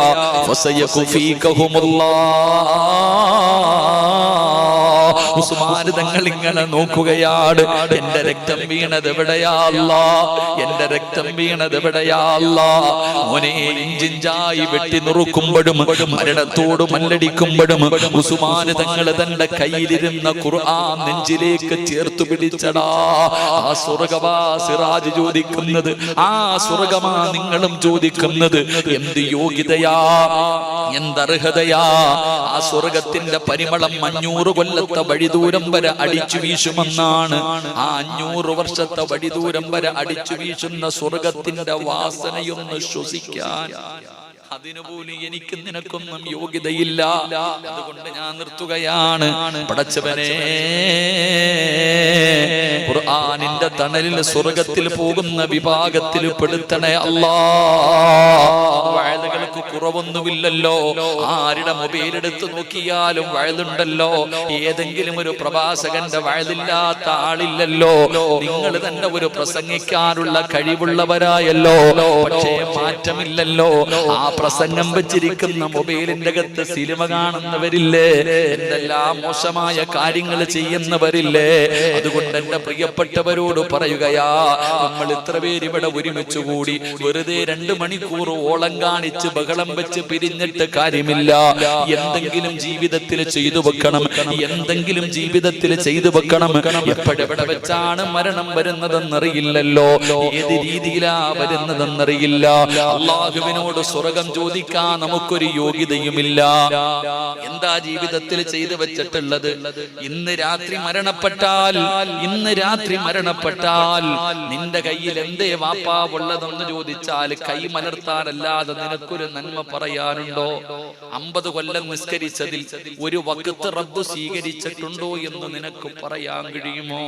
ഉസ്മാൻ തങ്ങൾ ഇങ്ങനെ നോക്കുകയാണ്. എന്റെ രക്തം വീണത് എവിടെയാ അല്ലാഹ്? എന്റെ രക്തം വീണത് എവിടെയാ അല്ലാഹ്? മോനെ, ഇഞ്ചിഞ്ചായി വെട്ടി നുറുക്കുമ്പോഴും മരണത്തോട് മല്ലടിക്കുമ്പോഴും ഉസ്മാൻ തങ്ങൾ തന്റെ കയ്യിലിരുന്ന ഖുർആൻ നെഞ്ചിലേക്ക് ചേർത്തു പിടിച്ചടാ. ആ സ്വർഗമാ സിറാജ് ചോദിക്കുന്നത്, ആ സ്വർഗമാ നിങ്ങളും ചോദിക്കുന്നത്. എന്ത് യോഗ്യതയാ, എന്തർഹതയാ ആ സ്വർഗത്തിന്റെ പരിമളം 500 കൊല്ലത്തെ വഴിദൂരം വരെ അടിച്ചു വീശുമെന്നാണ്. ആ 500 വർഷത്തെ വഴിദൂരം വരെ അടിച്ചു വീശുന്ന സ്വർഗത്തിന്റെ വാസനയൊന്ന് ശ്വസിക്കാൻ അതിനുപോലും എനിക്ക് നിനക്കൊന്നും യോഗ്യതയില്ല. അതുകൊണ്ട് ഞാൻ നിർത്തുകയാണ്. പടച്ചവനെ, ഖുർആനിന്റെ തണലിൽ സ്വർഗത്തിൽ പോകുന്ന വിഭാഗത്തിൽ പെടുത്തണേ അല്ലാ. വയലുകൾക്ക് കുറവൊന്നുമില്ലല്ലോ. ആരുടെ മൊബൈൽ എടുത്ത് നോക്കിയാലും വയലുണ്ടല്ലോ. ഏതെങ്കിലും ഒരു പ്രഭാഷകന്റെ വയലില്ലാത്ത ആളില്ലല്ലോ. നിങ്ങൾ തന്നെ ഒരു പ്രസംഗിക്കാനുള്ള കഴിവുള്ളവരായല്ലോ. പക്ഷേ മാറ്റമില്ലല്ലോ. ആ പ്രസംഗം വെച്ചിരിക്കുന്ന മൊബൈലിന്റെ അകത്ത് സിനിമ കാണുന്നവരില്ലേ, എന്തെല്ലാം മോശമായ കാര്യങ്ങൾ ചെയ്യുന്നവരില്ലേ. അതുകൊണ്ട് എന്റെ പ്രിയപ്പെട്ടവരോട് പറയുകയാ, നമ്മൾ ഇത്ര പേര് ഇവിടെ ഒരുമിച്ച് കൂടി വെറുതെ 2 മണിക്കൂർ ഓളം കാണിച്ച് ബഹളം വെച്ച് പിരിഞ്ഞിട്ട് കാര്യമില്ല. എന്തെങ്കിലും ജീവിതത്തിൽ ചെയ്തു വെക്കണം. എന്തെങ്കിലും ജീവിതത്തിൽ ചെയ്തു വെക്കണം. എപ്പോഴെവിടെ വെച്ചാണ് മരണം വരുന്നതെന്നറിയില്ലല്ലോ. ഏത് രീതിയിലാ വരുന്നതെന്നറിയില്ല. അള്ളാഹുവിനോട് സ്വർഗം ചോദിക്കാൻ നമുക്കൊരു യോഗ്യതയുമില്ല. എന്താ ജീവിതത്തിൽ ചെയ്തു വെച്ചിട്ടുള്ളത്? ഇന്ന് രാത്രി മരണപ്പെട്ടാൽ നിന്റെ കയ്യിൽ എന്തേ വാപ്പാ ഉള്ളതെന്ന് ചോദിച്ചാൽ കൈ മലർത്താനല്ലാതെ നിനക്കൊരു നന്മ പറയാനുണ്ടോ? 50 കൊല്ലം നിസ്കരിച്ചതിൽ ഒരു വഖത്ത് റബ്ബ് സ്വീകരിച്ചിട്ടുണ്ടോ എന്ന് നിനക്ക് പറയാൻ കഴിയുമോ?